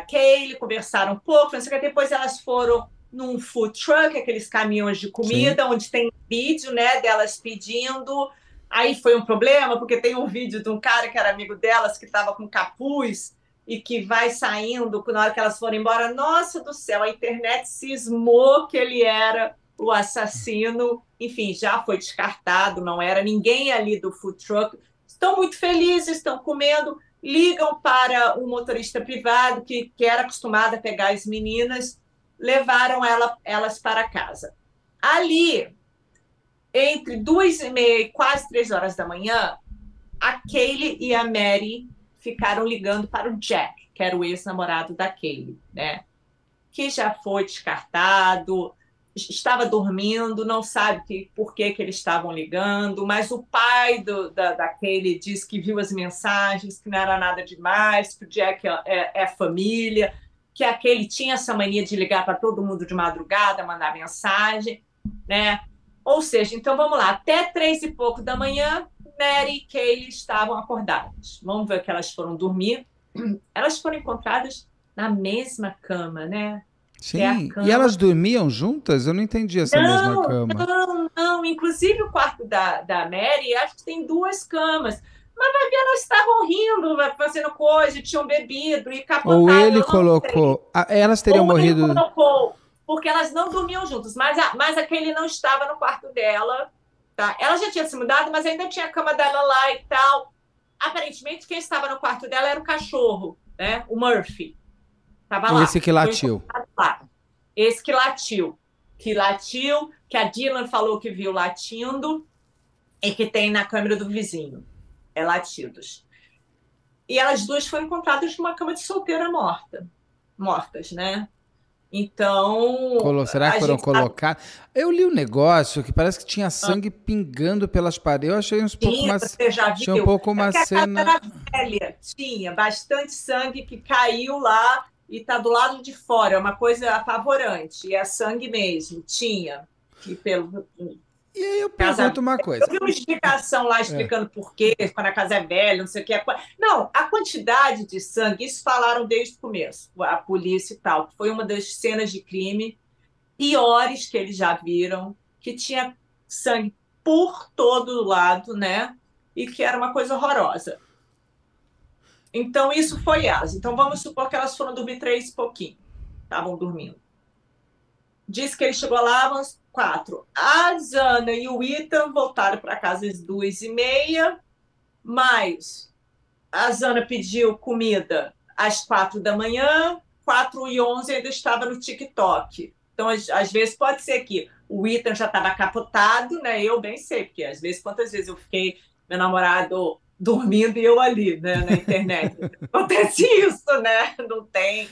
Kaylee, conversaram um pouco, não sei o que. Depois elas foram num food truck, aqueles caminhões de comida, sim, onde tem vídeo, né, delas pedindo. Aí foi um problema, porque tem um vídeo de um cara que era amigo delas, que estava com capuz e que vai saindo na hora que elas foram embora. Nossa do céu, a internet cismou que ele era o assassino. Enfim, já foi descartado, não era ninguém ali do food truck. estão muito felizes, estão comendo, ligam para um motorista privado que era acostumado a pegar as meninas, levaram elas para casa. Ali, entre 2h30 e quase 3 horas da manhã, a Kaylee e a Mary ficaram ligando para o Jack, que era o ex-namorado da Kaylee, né? Que já foi descartado, estava dormindo, não sabe por que eles estavam ligando, mas o pai da Kaylee disse que viu as mensagens, que não era nada demais, que o Jack é família, que a Kaylee tinha essa mania de ligar para todo mundo de madrugada, mandar mensagem, né? Ou seja, então vamos lá, até 3 e pouco da manhã, Mary e Kaylee estavam acordadas. Vamos ver que elas foram dormir. Elas foram encontradas na mesma cama, né? Sim, e elas dormiam juntas? Eu não entendi essa mesma cama. Não. Inclusive o quarto da Mary, acho que tem 2 camas. Mas vai ver, elas estavam rindo, fazendo coisa, tinham bebido e capotaram. Ou ele colocou... Elas teriam morrido... Ele colocou, porque elas não dormiam juntas. Mas aquele não estava no quarto dela. Tá? Ela já tinha se mudado, mas ainda tinha a cama dela lá e tal. Aparentemente, quem estava no quarto dela era o cachorro, né? O Murphy. Estava lá. Esse que latiu. Esse que latiu. Que a Dylan falou que viu latindo e que tem na câmera do vizinho. Latidos. E elas 2 foram encontradas numa cama de solteira mortas, né? Então... Será que foram colocadas? Eu li um negócio que parece que tinha sangue pingando pelas paredes. Eu achei você já viu? Achei um pouco uma cena... A casa era velha. Tinha bastante sangue que caiu lá e está do lado de fora. É uma coisa apavorante. E é sangue mesmo. Tinha. E aí eu pergunto uma coisa. Eu vi uma explicação lá explicando por quê, quando a casa é velha, não sei o que. Não, a quantidade de sangue, isso falaram desde o começo, a polícia e tal. Foi uma das cenas de crime piores que eles já viram, que tinha sangue por todo lado, né? E que era uma coisa horrorosa. Então, isso foi elas. Então, vamos supor que elas foram dormir 3 e pouquinho. Estavam dormindo. Disse que ele chegou lá umas 4. A Zana e o Ethan voltaram para casa às 2h30, mas a Zana pediu comida às 4 da manhã, 4h11 ainda estava no TikTok. Então, às vezes, pode ser que o Ethan já estava capotado, né? Eu bem sei, porque às vezes, quantas vezes eu fiquei, meu namorado dormindo e eu ali, né, na internet. Acontece isso, né? Não tem...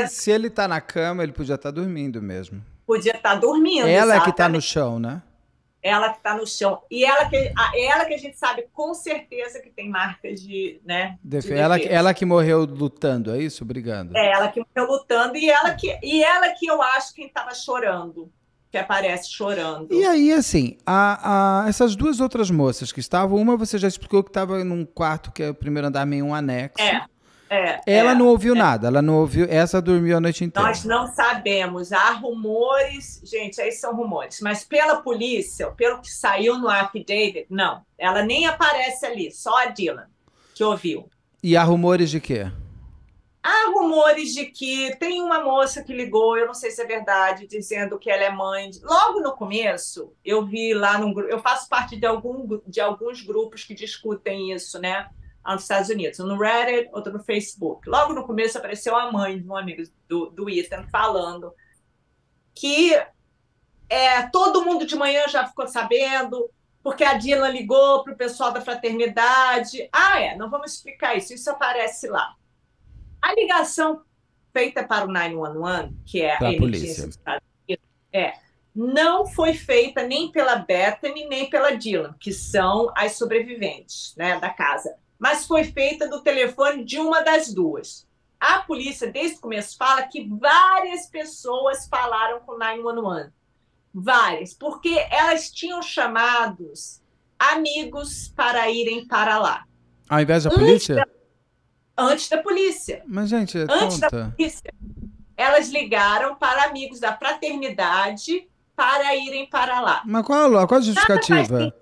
se ele tá na cama, ele podia estar dormindo mesmo. Podia estar dormindo, Ela é que tá no chão, né? Ela que está no chão. E ela que a gente sabe com certeza que tem marcas de, né? Ela que morreu lutando, é isso? Brigando. Ela que morreu lutando e ela que eu acho que estava chorando. Que aparece chorando. E aí, assim, essas 2 outras moças que estavam, uma você já explicou que estava num quarto que é o primeiro andar meio um anexo. Ela não ouviu nada, ela não ouviu, essa dormiu a noite inteira. Nós não sabemos, há rumores, gente, aí são rumores, mas pela polícia, pelo que saiu no affidavit, não, ela nem aparece ali, só a Dylan que ouviu. E há rumores de quê? Há rumores de que tem uma moça que ligou, eu não sei se é verdade, dizendo que ela é mãe. Logo no começo, eu vi lá num grupo, eu faço parte de alguns grupos que discutem isso, né? Nos Estados Unidos, um no Reddit, outro no Facebook. Logo no começo apareceu a mãe de um amigo do Ethan falando que todo mundo de manhã já ficou sabendo, porque a Dylan ligou para o pessoal da fraternidade. Não vamos explicar isso aparece lá. A ligação feita para o 911, que é a emergência dos Estados Unidos, não foi feita nem pela Bethany, nem pela Dylan, que são as sobreviventes, né, da casa, mas foi feita do telefone de uma das 2. A polícia, desde o começo, fala que várias pessoas falaram com o 911. Várias, porque elas tinham chamados amigos para irem para lá. Ao invés da polícia? Antes da polícia. Mas, gente, antes da polícia, elas ligaram para amigos da fraternidade para irem para lá. Mas qual a justificativa?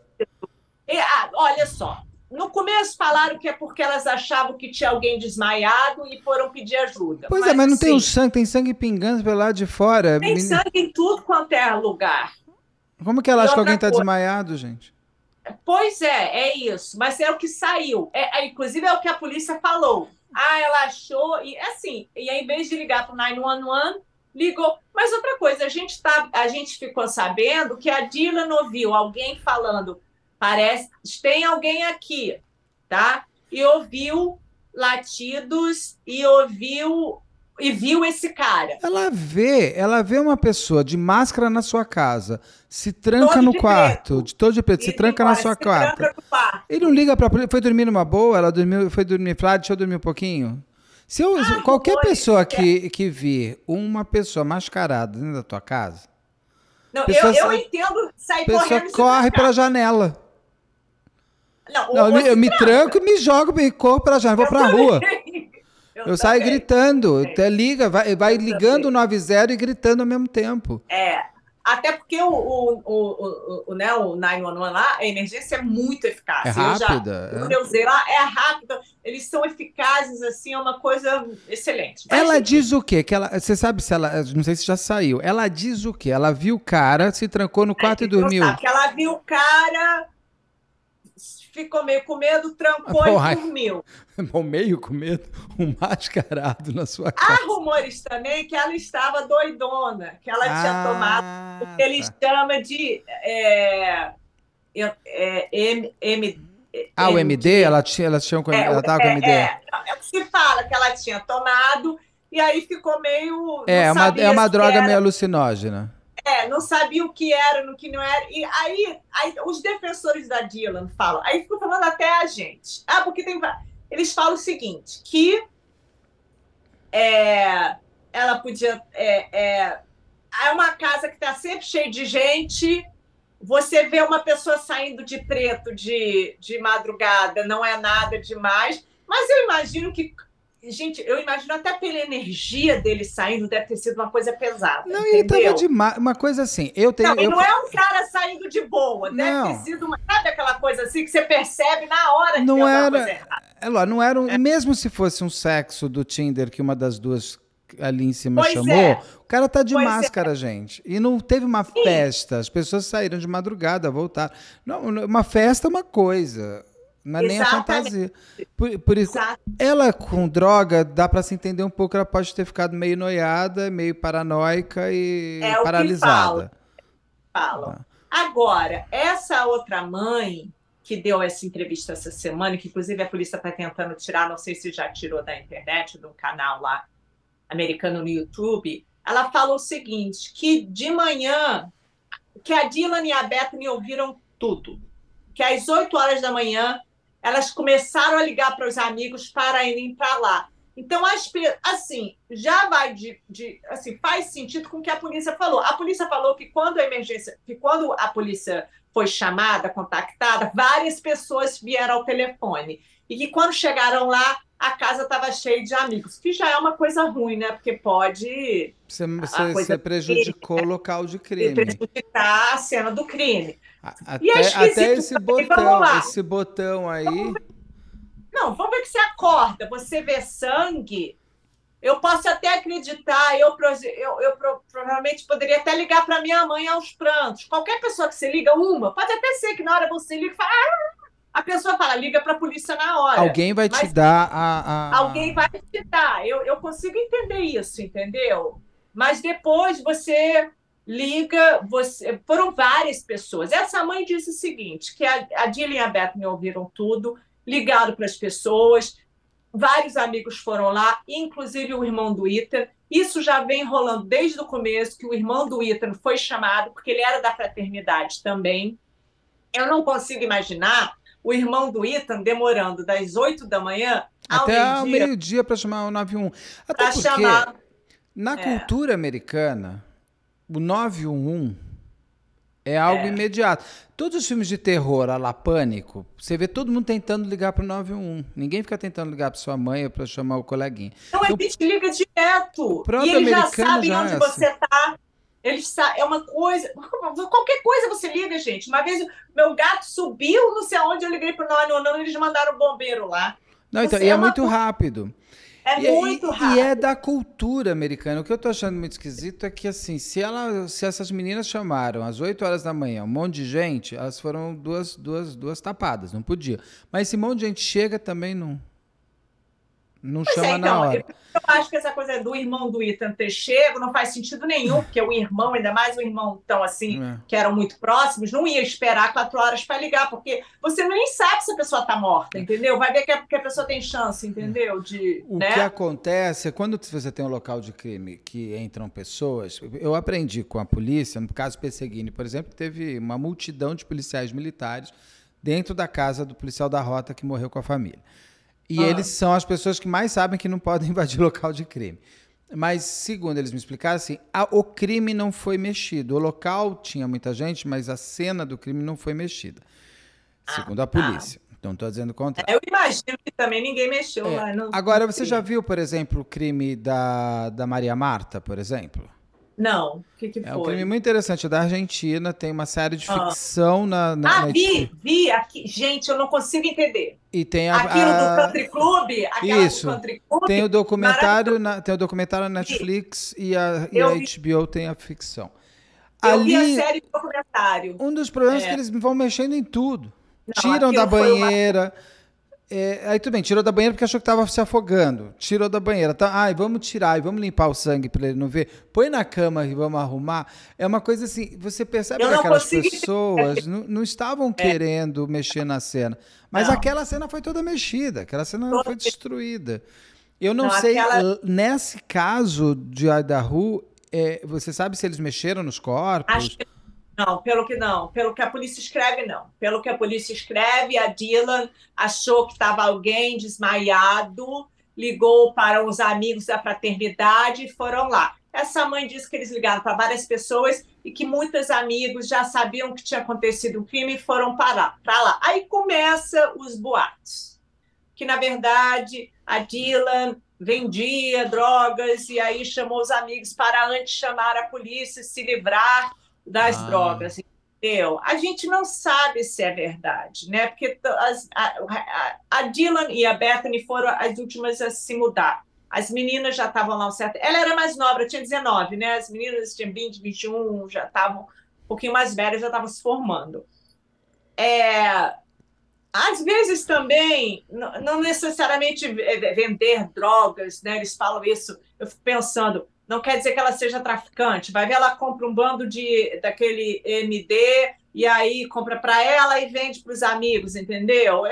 Olha só, no começo falaram que é porque elas achavam que tinha alguém desmaiado e foram pedir ajuda. Pois mas não tem o sangue, tem sangue pingando pelo lado de fora. Tem sangue em tudo quanto é lugar. Como que ela acha que alguém está desmaiado, gente? Pois é isso, mas é o que saiu. Inclusive é o que a polícia falou. Ah, ela achou, e assim, e aí, em vez de ligar para o 911, ligou. Mas outra coisa, a gente ficou sabendo que a Dylan ouviu alguém falando, parece, tem alguém aqui, tá? E ouviu latidos e viu esse cara. Ela vê uma pessoa de máscara na sua casa, se tranca Todo no de quarto, preto. de todo de preto, se Indo tranca na embora, sua se tranca quarto. no quarto. Ele não liga pra polícia, foi dormir numa boa, ela dormiu, foi dormir, falou, deixa eu dormir um pouquinho. Qualquer Rumores. pessoa que vir uma pessoa mascarada dentro da tua casa, Não, pessoa, eu entendo sair pessoa correndo e se corre trancar. pela janela. Não, Não, ou eu se me tranco tranca. e me jogo, me corro pela janela, vou Eu pra rua. também. Eu Eu saio também. gritando, até liga, vai Eu ligando o também. 90 e gritando ao mesmo tempo. É. Até porque né, o 911 lá, a emergência é muito É eficaz. Quando rápida. eu usei lá, é rápido. Eles são eficazes, assim, é uma coisa excelente. Mas, Ela enfim. diz o quê? Você sabe se ela, não sei se já saiu. Ela diz o quê? Ela viu o cara, se trancou no A quarto e gente não dormiu. sabe. Que ela viu o cara, ficou meio com medo, trancou e Porra, dormiu. bom, meio com medo, um mascarado na sua Há casa. rumores também que ela estava doidona, que ela tinha tomado o que Ah, ele tá. chama de Ah, o MD? MD. Ela tava com MD? É o que se fala que ela tinha tomado e aí ficou meio, não É sabia uma se droga meio era, alucinógena. não sabia o que era, no que não era. E aí os defensores da Dylan falam, aí ficam falando até a gente. Porque eles falam o seguinte, que ela podia. É uma casa que está sempre cheia de gente. Você vê uma pessoa saindo de preto de madrugada, não é nada demais. Mas eu imagino que. Gente, eu imagino até pela energia dele saindo, deve ter sido uma coisa pesada, Não, ele tava entendeu? demais. Uma coisa assim, eu tenho. Não, e não é um cara saindo de boa, deve ter Não, sido uma. Sabe aquela coisa assim que você percebe na hora que tem não alguma coisa era. errada? Não era. Mesmo se fosse um sexo do Tinder que uma das duas ali em cima Pois chamou, é, o cara tá de pois é. máscara, gente. E não teve uma Sim, festa. As pessoas saíram de madrugada, voltaram. Não, uma festa é uma coisa. Não é nem a exatamente. fantasia. Por isso, ela com droga, dá pra se entender um pouco, ela pode ter ficado meio noiada, meio paranoica e É o que paralisada. falam. Tá. Agora, essa outra mãe que deu essa entrevista essa semana, que inclusive a polícia está tentando tirar, não sei se já tirou da internet, de um canal lá americano no YouTube, ela falou o seguinte, que de manhã, que a Dylan e a Bethany ouviram tudo, que às 8 horas da manhã elas começaram a ligar para os amigos para irem para lá. Então, assim, já vai assim, faz sentido com o que a polícia falou. A polícia falou que quando a polícia foi chamada, contactada, várias pessoas vieram ao telefone. E que quando chegaram lá, a casa estava cheia de amigos, que já é uma coisa ruim, né? Porque pode Você prejudicou o local de crime. prejudicar a cena do crime. E é Até esquisito também. Vamos lá. esse botão aí. Não, vamos ver que você acorda, você vê sangue. Eu posso até acreditar, eu provavelmente poderia até ligar para minha mãe aos prantos. Qualquer pessoa que você liga, pode até ser que na hora você liga e fala, a pessoa fala, liga para a polícia na hora. Alguém vai te Mas dar alguém vai te dar. Eu consigo entender isso, entendeu? Mas depois você liga, foram várias pessoas. Essa mãe disse o seguinte, que a Dylan e a Bethany ouviram tudo, ligaram para as pessoas, vários amigos foram lá, inclusive o irmão do Ethan. Isso já vem rolando desde o começo, que o irmão do Ethan foi chamado, porque ele era da fraternidade também. Eu não consigo imaginar o irmão do Ethan demorando das 8 da manhã até ao meio-dia meio-dia para chamar o 911. Até para porque, chamar. na cultura americana, o 911 é algo imediato. Todos os filmes de terror, a lá Pânico, você vê todo mundo tentando ligar para o 911. Ninguém fica tentando ligar para sua mãe ou para chamar o coleguinha. Não, a gente liga direto. próprio E eles já americano sabem já onde é você assim. está. É uma coisa. Qualquer coisa você liga, gente. Uma vez meu gato subiu, não sei aonde, eu liguei para o 911, eles mandaram o bombeiro lá. Não, então, e é muito rápido. É muito E é rápido. da cultura americana. O que eu tô achando muito esquisito é que, assim, se essas meninas chamaram às 8 horas da manhã um monte de gente, elas foram duas tapadas, não podia. Mas esse monte de gente chega também não Pois é, chama na então, eu hora. acho que essa coisa do irmão do Ethan ter chego não faz sentido nenhum, porque o irmão, ainda mais o irmão tão assim, É. que eram muito próximos, não ia esperar 4 horas para ligar, porque você nem sabe se a pessoa está morta, entendeu? Vai ver que a pessoa tem chance, entendeu? De, O que né? acontece é quando você tem um local de crime que entram pessoas. Eu aprendi com a polícia, no caso Pesseguini, por exemplo, teve uma multidão de policiais militares dentro da casa do policial da rota que morreu com a família. E eles Ah, são as pessoas que mais sabem que não podem invadir local de crime. Mas, segundo eles me explicaram, assim, o crime não foi mexido. O local tinha muita gente, mas a cena do crime não foi mexida, segundo a tá. polícia. Não estou dizendo o contrário. Eu imagino que também ninguém mexeu lá no Agora, você já crime. viu, por exemplo, o crime da Maria Marta, por exemplo? Não, o que que É um crime foi? muito interessante, é da Argentina, tem uma série de Ah, ficção na vi, HBO. vi aqui. Gente, eu não consigo entender. E tem Aquilo do Country Club, aquela do Isso. Country Club, maravilhoso. Tem o documentário na Vi. Netflix e a Eu vi, HBO tem a ficção. eu vi a Ali, série de documentário. um dos problemas é que É, eles vão mexendo em tudo. não, Tiram da aquilo foi uma. banheira. Aí tudo bem, tirou da banheira porque achou que estava se afogando. Tirou da banheira. Tá, ai, vamos tirar e vamos limpar o sangue para ele não ver. Põe na cama e vamos arrumar. É uma coisa assim, você percebe Eu que não aquelas consigo pessoas entender. não estavam querendo mexer na cena. Mas Não, aquela cena foi toda mexida, aquela cena foi toda- destruída. Eu não não, sei, aquela. nesse caso de Idaho, você sabe se eles mexeram nos Acho corpos? que não, pelo que não. Pelo que a polícia escreve, não. Pelo que a polícia escreve, a Dylan achou que estava alguém desmaiado, ligou para os amigos da fraternidade e foram lá. Essa mãe disse que eles ligaram para várias pessoas e que muitos amigos já sabiam que tinha acontecido um crime e foram para lá. Aí começa os boatos, que na verdade a Dylan vendia drogas e aí chamou os amigos para antes chamar a polícia se livrar das Ah, drogas. Entendeu? A gente não sabe se é verdade, né? Porque a Dylan e a Bethany foram as últimas a se mudar. As meninas já estavam lá um certo. Ela era mais nova, tinha 19, né? As meninas tinham 20, 21, já estavam um pouquinho mais velhas, já estavam se formando. É, às vezes também, não necessariamente vender drogas, né? Eles falam isso, eu fico pensando, não quer dizer que ela seja traficante. Vai ver, ela compra um bando daquele MD e aí compra para ela e vende para os amigos, entendeu?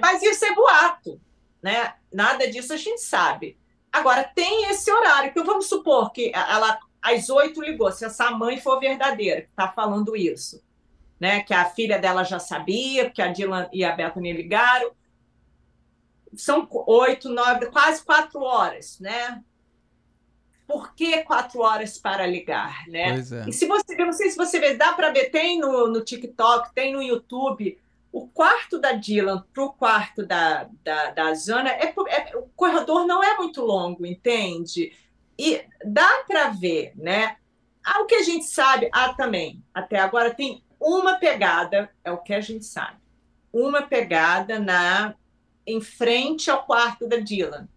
Mas isso é boato, né? Nada disso a gente sabe. Agora, tem esse horário, que vamos supor que ela às 8 ligou, se essa mãe for verdadeira, que está falando isso, né? Que a filha dela já sabia, porque a Dylan e a Bethany ligaram. São 8, 9, quase 4 horas, né? Por que 4 horas para ligar, né? pois é. E se você, eu não sei se você vê, dá para ver, tem no TikTok, tem no YouTube, o quarto da Dylan para o quarto da Zana, o corredor não é muito longo, entende? E dá para ver, né? O que a gente sabe, também, até agora tem uma pegada, é o que a gente sabe, uma pegada em frente ao quarto da Dylan.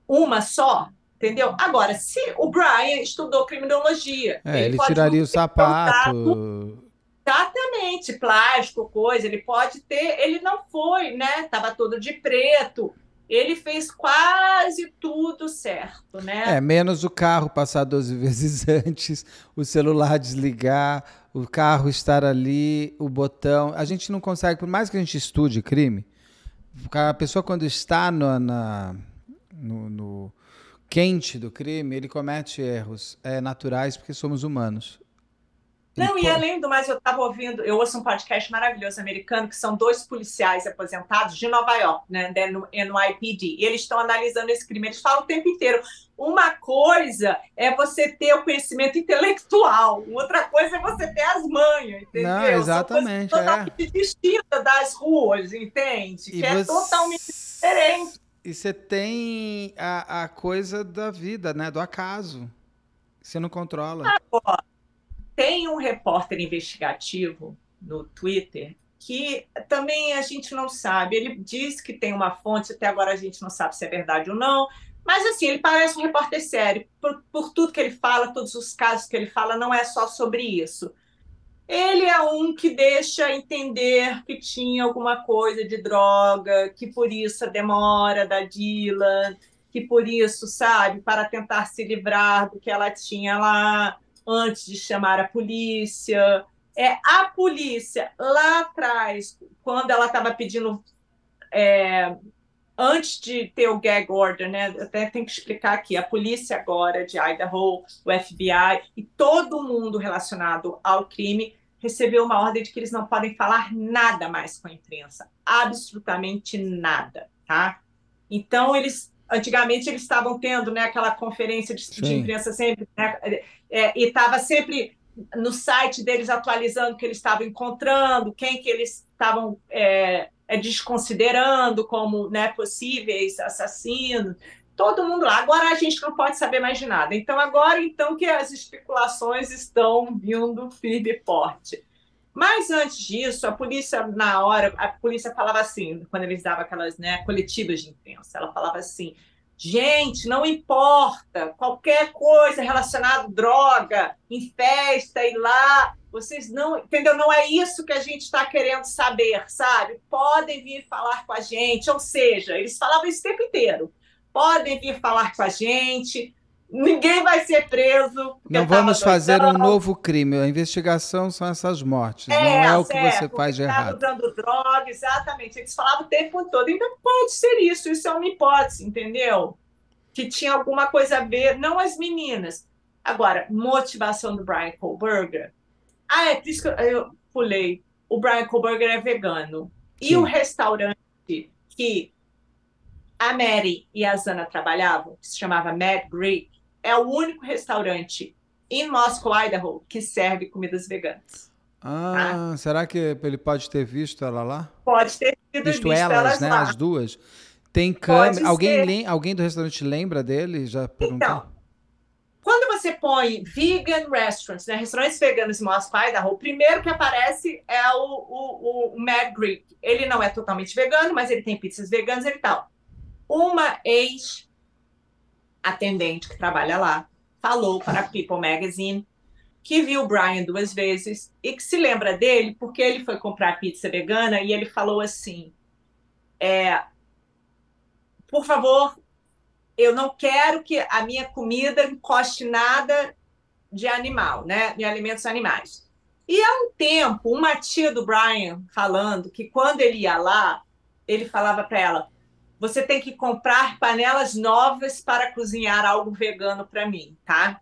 Uma só, entendeu? Agora, se o Brian estudou criminologia, ele Ele pode tiraria muito o bem ter usado sapato. exatamente plástico, coisa, ele pode ter, ele não foi, né? Estava todo de preto, ele fez quase tudo certo, né? Menos o carro passar 12 vezes antes, o celular desligar, o carro estar ali, o botão. A gente não consegue, por mais que a gente estude crime, a pessoa quando está no quente do crime, ele comete erros naturais porque somos humanos. E, Não, e pô, além do mais, eu estava ouvindo, eu ouço um podcast maravilhoso americano, que são dois policiais aposentados de Nova York, né, da NYPD, e eles estão analisando esse crime, eles falam o tempo inteiro. Uma coisa é você ter o conhecimento intelectual, outra coisa é você ter as manhas, não, entendeu? São coisas exatamente, totalmente distintas das ruas, entende? E Que é totalmente diferente. você tem a coisa da vida, né? Do acaso. Você não controla. Tem um repórter investigativo no Twitter que também a gente não sabe. Ele diz que tem uma fonte, até agora a gente não sabe se é verdade ou não, mas assim, ele parece um repórter sério. Por tudo que ele fala, todos os casos que ele fala, não é só sobre isso. Ele é um que deixa entender que tinha alguma coisa de droga, que por isso a demora da Dylan, que por isso, sabe, para tentar se livrar do que ela tinha lá antes de chamar a polícia. É a polícia lá atrás, quando ela estava pedindo antes de ter o gag order, né? Até tem que explicar aqui, a polícia agora de Idaho, o FBI e todo mundo relacionado ao crime recebeu uma ordem de que eles não podem falar nada mais com a imprensa, absolutamente nada, tá? Então antigamente eles estavam tendo, né, aquela conferência de imprensa sempre, né, e estava sempre no site deles atualizando o que eles estavam encontrando, quem que eles estavam desconsiderando como, né, possíveis assassinos, todo mundo lá. Agora a gente não pode saber mais de nada. Então, agora então que as especulações estão vindo firme e forte. Mas antes disso, a polícia, na hora, a polícia falava assim, quando eles davam aquelas, né, coletivas de imprensa, ela falava assim: gente, não importa, qualquer coisa relacionada à droga, em festa e lá, vocês não, entendeu? Não é isso que a gente está querendo saber, sabe? Podem vir falar com a gente, ou seja, eles falavam isso o tempo inteiro. Podem vir falar com a gente, ninguém vai ser preso. Não vamos fazer um novo crime. A investigação são essas mortes, não é o que você faz de errado. Estava usando droga, exatamente. Eles falavam o tempo todo. Então pode ser isso é uma hipótese, entendeu? Que tinha alguma coisa a ver, não as meninas. Agora, motivação do Brian Kohlberger. É por isso que eu pulei. O Brian Kohlberger é vegano. Sim. E o restaurante que a Mary e a Zana trabalhavam, que se chamava Mad Greek, é o único restaurante em Moscow, Idaho, que serve comidas veganas. Ah, tá? Será que ele pode ter visto ela lá? Pode ter visto elas, né? Lá. As duas. Tem câmera. Alguém do restaurante lembra dele? Já perguntou? Então, quando você põe vegan restaurants, né, restaurantes veganos em Moscow, Idaho, o primeiro que aparece é o Mad Greek. Ele não é totalmente vegano, mas ele tem pizzas veganas e tal. Uma ex-atendente que trabalha lá falou para a People Magazine que viu o Brian 2 vezes e que se lembra dele porque ele foi comprar pizza vegana e ele falou assim: por favor, eu não quero que a minha comida encoste nada de animal, né? De alimentos animais. E há um tempo, uma tia do Brian falando que quando ele ia lá, ele falava para ela: você tem que comprar panelas novas para cozinhar algo vegano para mim, tá?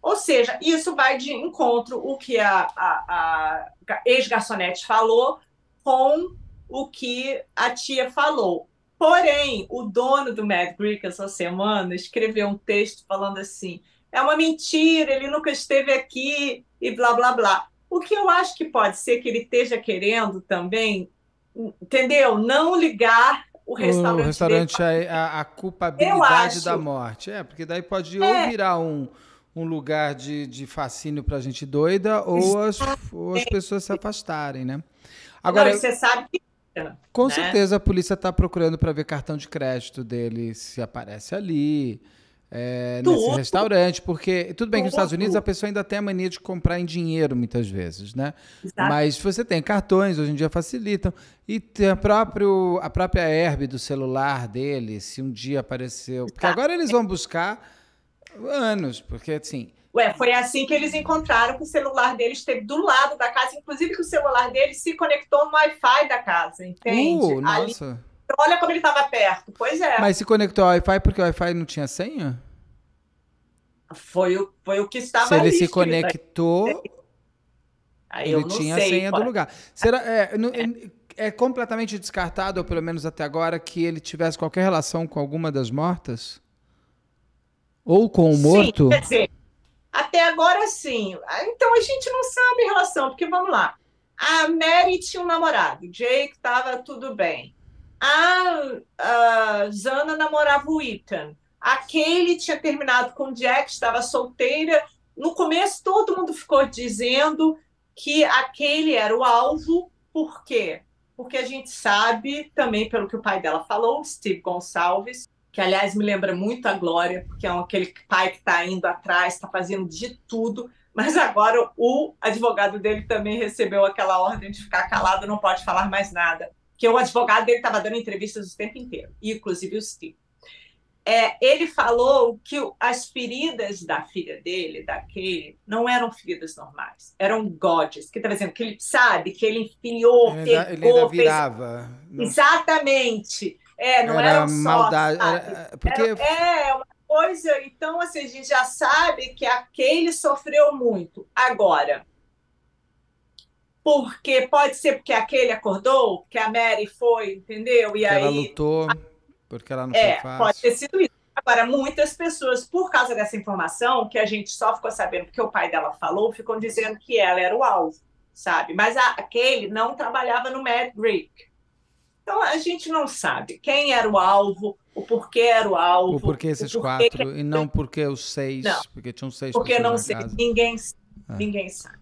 Ou seja, isso vai de encontro o que a ex-garçonete falou com o que a tia falou. Porém, o dono do Mad Greek essa semana escreveu um texto falando assim: é uma mentira, ele nunca esteve aqui e blá, blá, blá. O que eu acho que pode ser que ele esteja querendo também, entendeu? Não ligar o restaurante a culpabilidade da morte. Porque daí pode ou virar um lugar de fascínio para gente doida ou as pessoas se afastarem, né? Agora, não, você sabe que com certeza a polícia está procurando para ver cartão de crédito dele, se aparece ali, nesse restaurante, porque tudo bem que nos Estados Unidos a pessoa ainda tem a mania de comprar em dinheiro muitas vezes, né? Exato. Mas você tem cartões, hoje em dia facilitam, e tem a própria herb do celular dele, se um dia apareceu, porque agora eles vão buscar anos, porque assim... Foi assim que eles encontraram que o celular dele esteve do lado da casa, inclusive que o celular dele se conectou no Wi-Fi da casa, entende? Nossa! Ali, olha como ele estava perto, pois é. Mas se conectou ao Wi-Fi porque o Wi-Fi não tinha senha? Foi o que estava ali. Se ele se conectou, ele tinha a senha do lugar. Será, é completamente descartado, ou pelo menos até agora, que ele tivesse qualquer relação com alguma das mortas? Ou com o morto? Sim, quer dizer, até agora sim. Então a gente não sabe a relação, porque vamos lá. A Mary tinha um namorado, o Jake estava tudo bem. A Zana namorava o Ethan. A Kaylee tinha terminado com o Jack, estava solteira. No começo todo mundo ficou dizendo que a Kaylee era o alvo Por quê? Porque a gente sabe também, pelo que o pai dela falou, Steve Gonçalves, que aliás me lembra muito a Glória, porque é aquele pai que está indo atrás, está fazendo de tudo, mas agora o advogado dele também recebeu aquela ordem de ficar calado, não pode falar mais nada, porque o advogado dele estava dando entrevistas o tempo inteiro, inclusive o Steve. Ele falou que as feridas da filha dele, da Kaylee, não eram feridas normais, eram godes, que está dizendo que ele sabe que ele enfiou, Ele ainda pegou, fez. virava. Exatamente. Não Era eram só, maldade. sabe? Porque Uma coisa. Então, assim, a gente já sabe que a Kaylee sofreu muito. Agora, porque pode ser porque a Kaylee acordou, porque a Mary foi, entendeu? E ela aí. lutou, porque ela não foi Pode fácil. ter sido isso. Agora, muitas pessoas, por causa dessa informação, que a gente só ficou sabendo porque o pai dela falou, ficam dizendo que ela era o alvo, sabe? Mas a Kaylee não trabalhava no Mad Rick. Então, a gente não sabe quem era o alvo, o porquê era o alvo. Ou porque esses o porquê 4, e não porque os 6, não, porque tinham 6 porque pessoas não na sei, casa. ninguém sabe.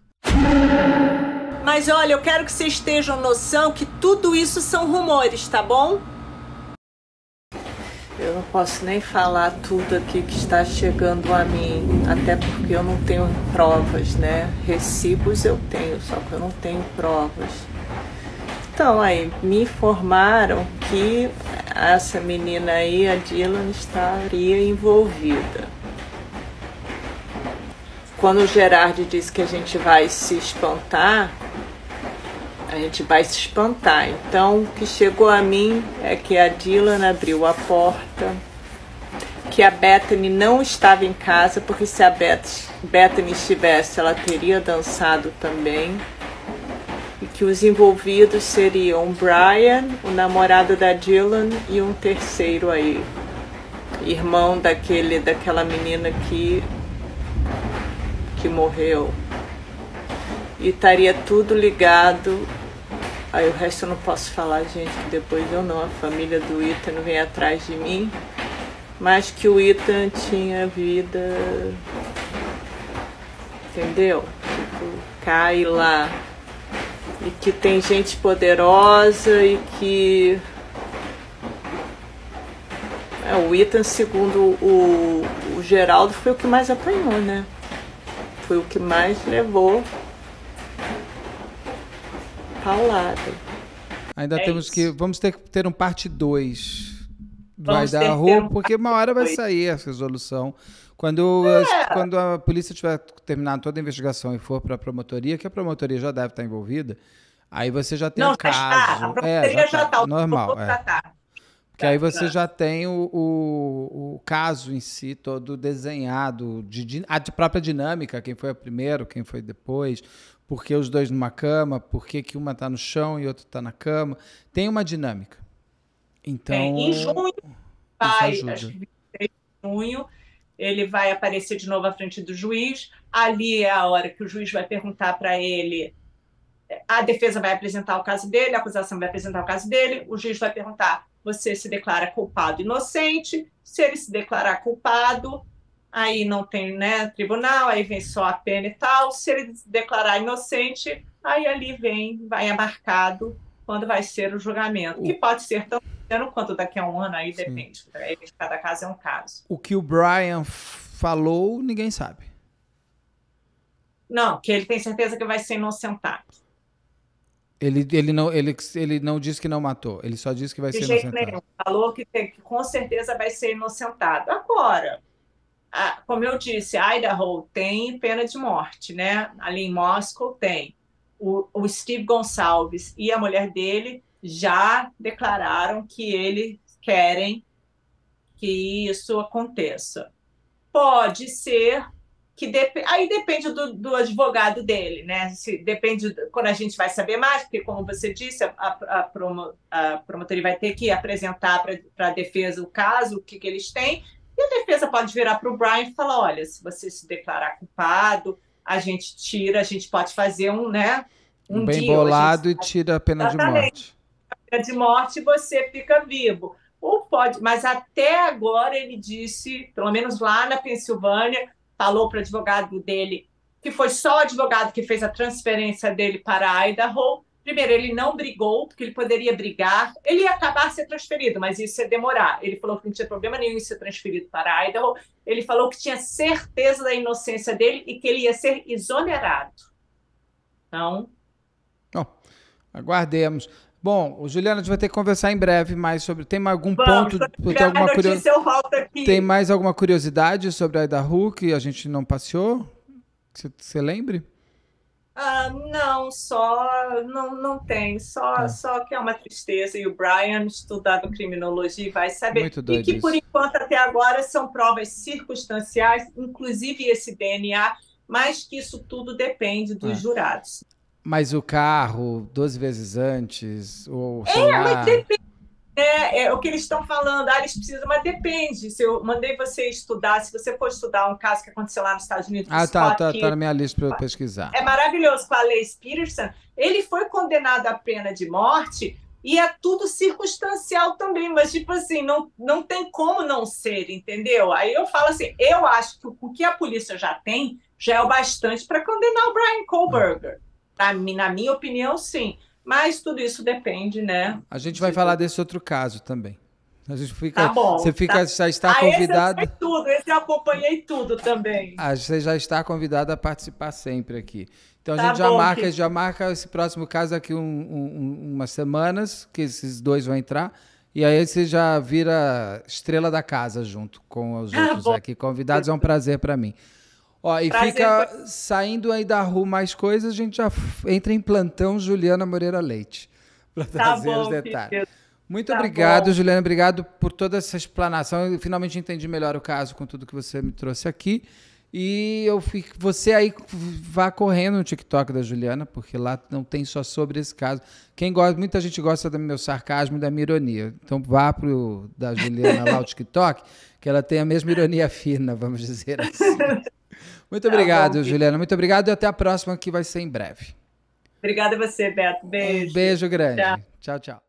Mas olha, eu quero que vocês estejam noção que tudo isso são rumores, tá bom? Eu não posso nem falar tudo aqui que está chegando a mim, até porque eu não tenho provas, né? Recibos eu tenho, só que eu não tenho provas. Então, aí, me informaram que essa menina aí, a Dylan, estaria envolvida. Quando o Gerard disse que a gente vai se espantar, a gente vai se espantar. Então, o que chegou a mim é que a Dylan abriu a porta, que a Bethany não estava em casa, porque se a Bethany estivesse, ela teria dançado também. E que os envolvidos seriam o Brian, o namorado da Dylan, e um terceiro aí, irmão daquela menina que morreu. E estaria tudo ligado. Aí o resto eu não posso falar, gente, que depois eu não, a família do Ethan vem atrás de mim, mas que o Ethan tinha vida, entendeu? Tipo, cai lá. E que tem gente poderosa e que... o Ethan, segundo o Geraldo, foi o que mais apanhou, né? Foi o que mais levou paulada. Ainda temos isso. que... Vamos ter um parte 2. Vai dar rua, porque uma hora vai sair a resolução. Quando a polícia tiver terminado toda a investigação e for para a promotoria, que a promotoria já deve estar envolvida, aí você já tem o caso. A promotoria já está. Normal. Porque aí você já tem o caso em si todo desenhado, a própria dinâmica, quem foi a primeiro, quem foi depois, por que os dois numa cama, por que uma está no chão e outra está na cama. Tem uma dinâmica. Então, em junho, acho que 23 de junho, ele vai aparecer de novo à frente do juiz. Ali é a hora que o juiz vai perguntar para ele, a defesa vai apresentar o caso dele, a acusação vai apresentar o caso dele, o juiz vai perguntar, você se declara culpado ou inocente? Se ele se declarar culpado, aí não tem, né, tribunal, aí vem só a pena e tal. Se ele se declarar inocente, aí ali vai abarcado quando vai ser o julgamento, que pode ser tão quanto daqui a um ano, aí depende. Cada caso é um caso. O que o Brian falou, ninguém sabe. Não, que ele tem certeza que vai ser inocentado. Ele não disse que não matou, ele só disse que vai ser inocentado. De jeito nenhum. Falou que com certeza vai ser inocentado. Agora, como eu disse, Idaho tem pena de morte, né? Ali em Moscow tem. O Steve Gonçalves e a mulher dele já declararam que eles querem que isso aconteça. Pode ser que aí depende do advogado dele, né? Depende quando a gente vai saber mais, porque, como você disse, a promotoria vai ter que apresentar para a defesa o caso, o que eles têm, e a defesa pode virar para o Brian e falar, olha, se você se declarar culpado, a gente pode fazer um bem deal, bolado e tira a pena de morte. A pena de morte você fica vivo. Ou pode, mas até agora ele disse, pelo menos lá na Pensilvânia, falou para o advogado dele, que foi só o advogado que fez a transferência dele para Idaho, Primeiro, ele não brigou, porque ele poderia brigar. Ele ia acabar ser transferido, mas isso ia demorar. Ele falou que não tinha problema nenhum em ser transferido para Idaho. Ele falou que tinha certeza da inocência dele e que ele ia ser exonerado. Então, Bom, aguardemos. Bom, o Juliana, a gente vai ter que conversar em breve mais sobre. Tem algum vamos. ponto? Quando Tem tiver a alguma notícia, eu volto aqui. Tem mais alguma curiosidade sobre a Idaho que a gente não passeou? Que você lembre? Não, só não tem, só que é uma tristeza. E o Brian, estudando criminologia, vai saber. Muito E doido que, por isso. enquanto, até agora, são provas circunstanciais, inclusive esse DNA, mas que isso tudo depende dos É. jurados. Mas o carro, 12 vezes antes, ou sei lá. É o que eles estão falando, eles precisam, mas depende. Se eu mandei você estudar, se você for estudar um caso que aconteceu lá nos Estados Unidos, do Ah, tá, Scott tá, tá Key, na minha lista para eu pesquisar. é maravilhoso com a Lace Peterson. Ele foi condenado à pena de morte e é tudo circunstancial também, mas tipo assim, não tem como não ser, entendeu? Aí eu falo assim, eu acho que o que a polícia já tem já é o bastante para condenar o Brian Kohlberger. Na minha opinião, sim. Mas tudo isso depende, né? A gente vai falar desse outro caso também. A gente fica, Tá bom. você fica, já está Esse eu convidado. sei tudo, esse eu acompanhei tudo também. Você já está convidado a participar sempre aqui. Então a Tá gente bom, já marca esse próximo caso daqui umas semanas, que esses dois vão entrar. E aí você já vira estrela da casa junto com os tá outros bom. aqui convidados. É um prazer para mim. Ó, e Prazer fica foi... saindo aí da rua mais coisas, a gente já entra em plantão Juliana Moreira Leite para Tá trazer os bom, detalhes. querido. Muito Tá obrigado, bom. Juliana. Obrigado por toda essa explanação. Eu finalmente entendi melhor o caso com tudo que você me trouxe aqui. E você aí vá correndo no TikTok da Juliana, porque lá não tem só sobre esse caso. Muita gente gosta do meu sarcasmo e da minha ironia. Então vá pro da Juliana lá o TikTok, que ela tem a mesma ironia fina, vamos dizer assim. Muito obrigado, Bom, Juliana. Muito obrigado e até a próxima, que vai ser em breve. obrigada a você, Beto. Um Beijo. beijo Tchau. grande. Tchau, tchau.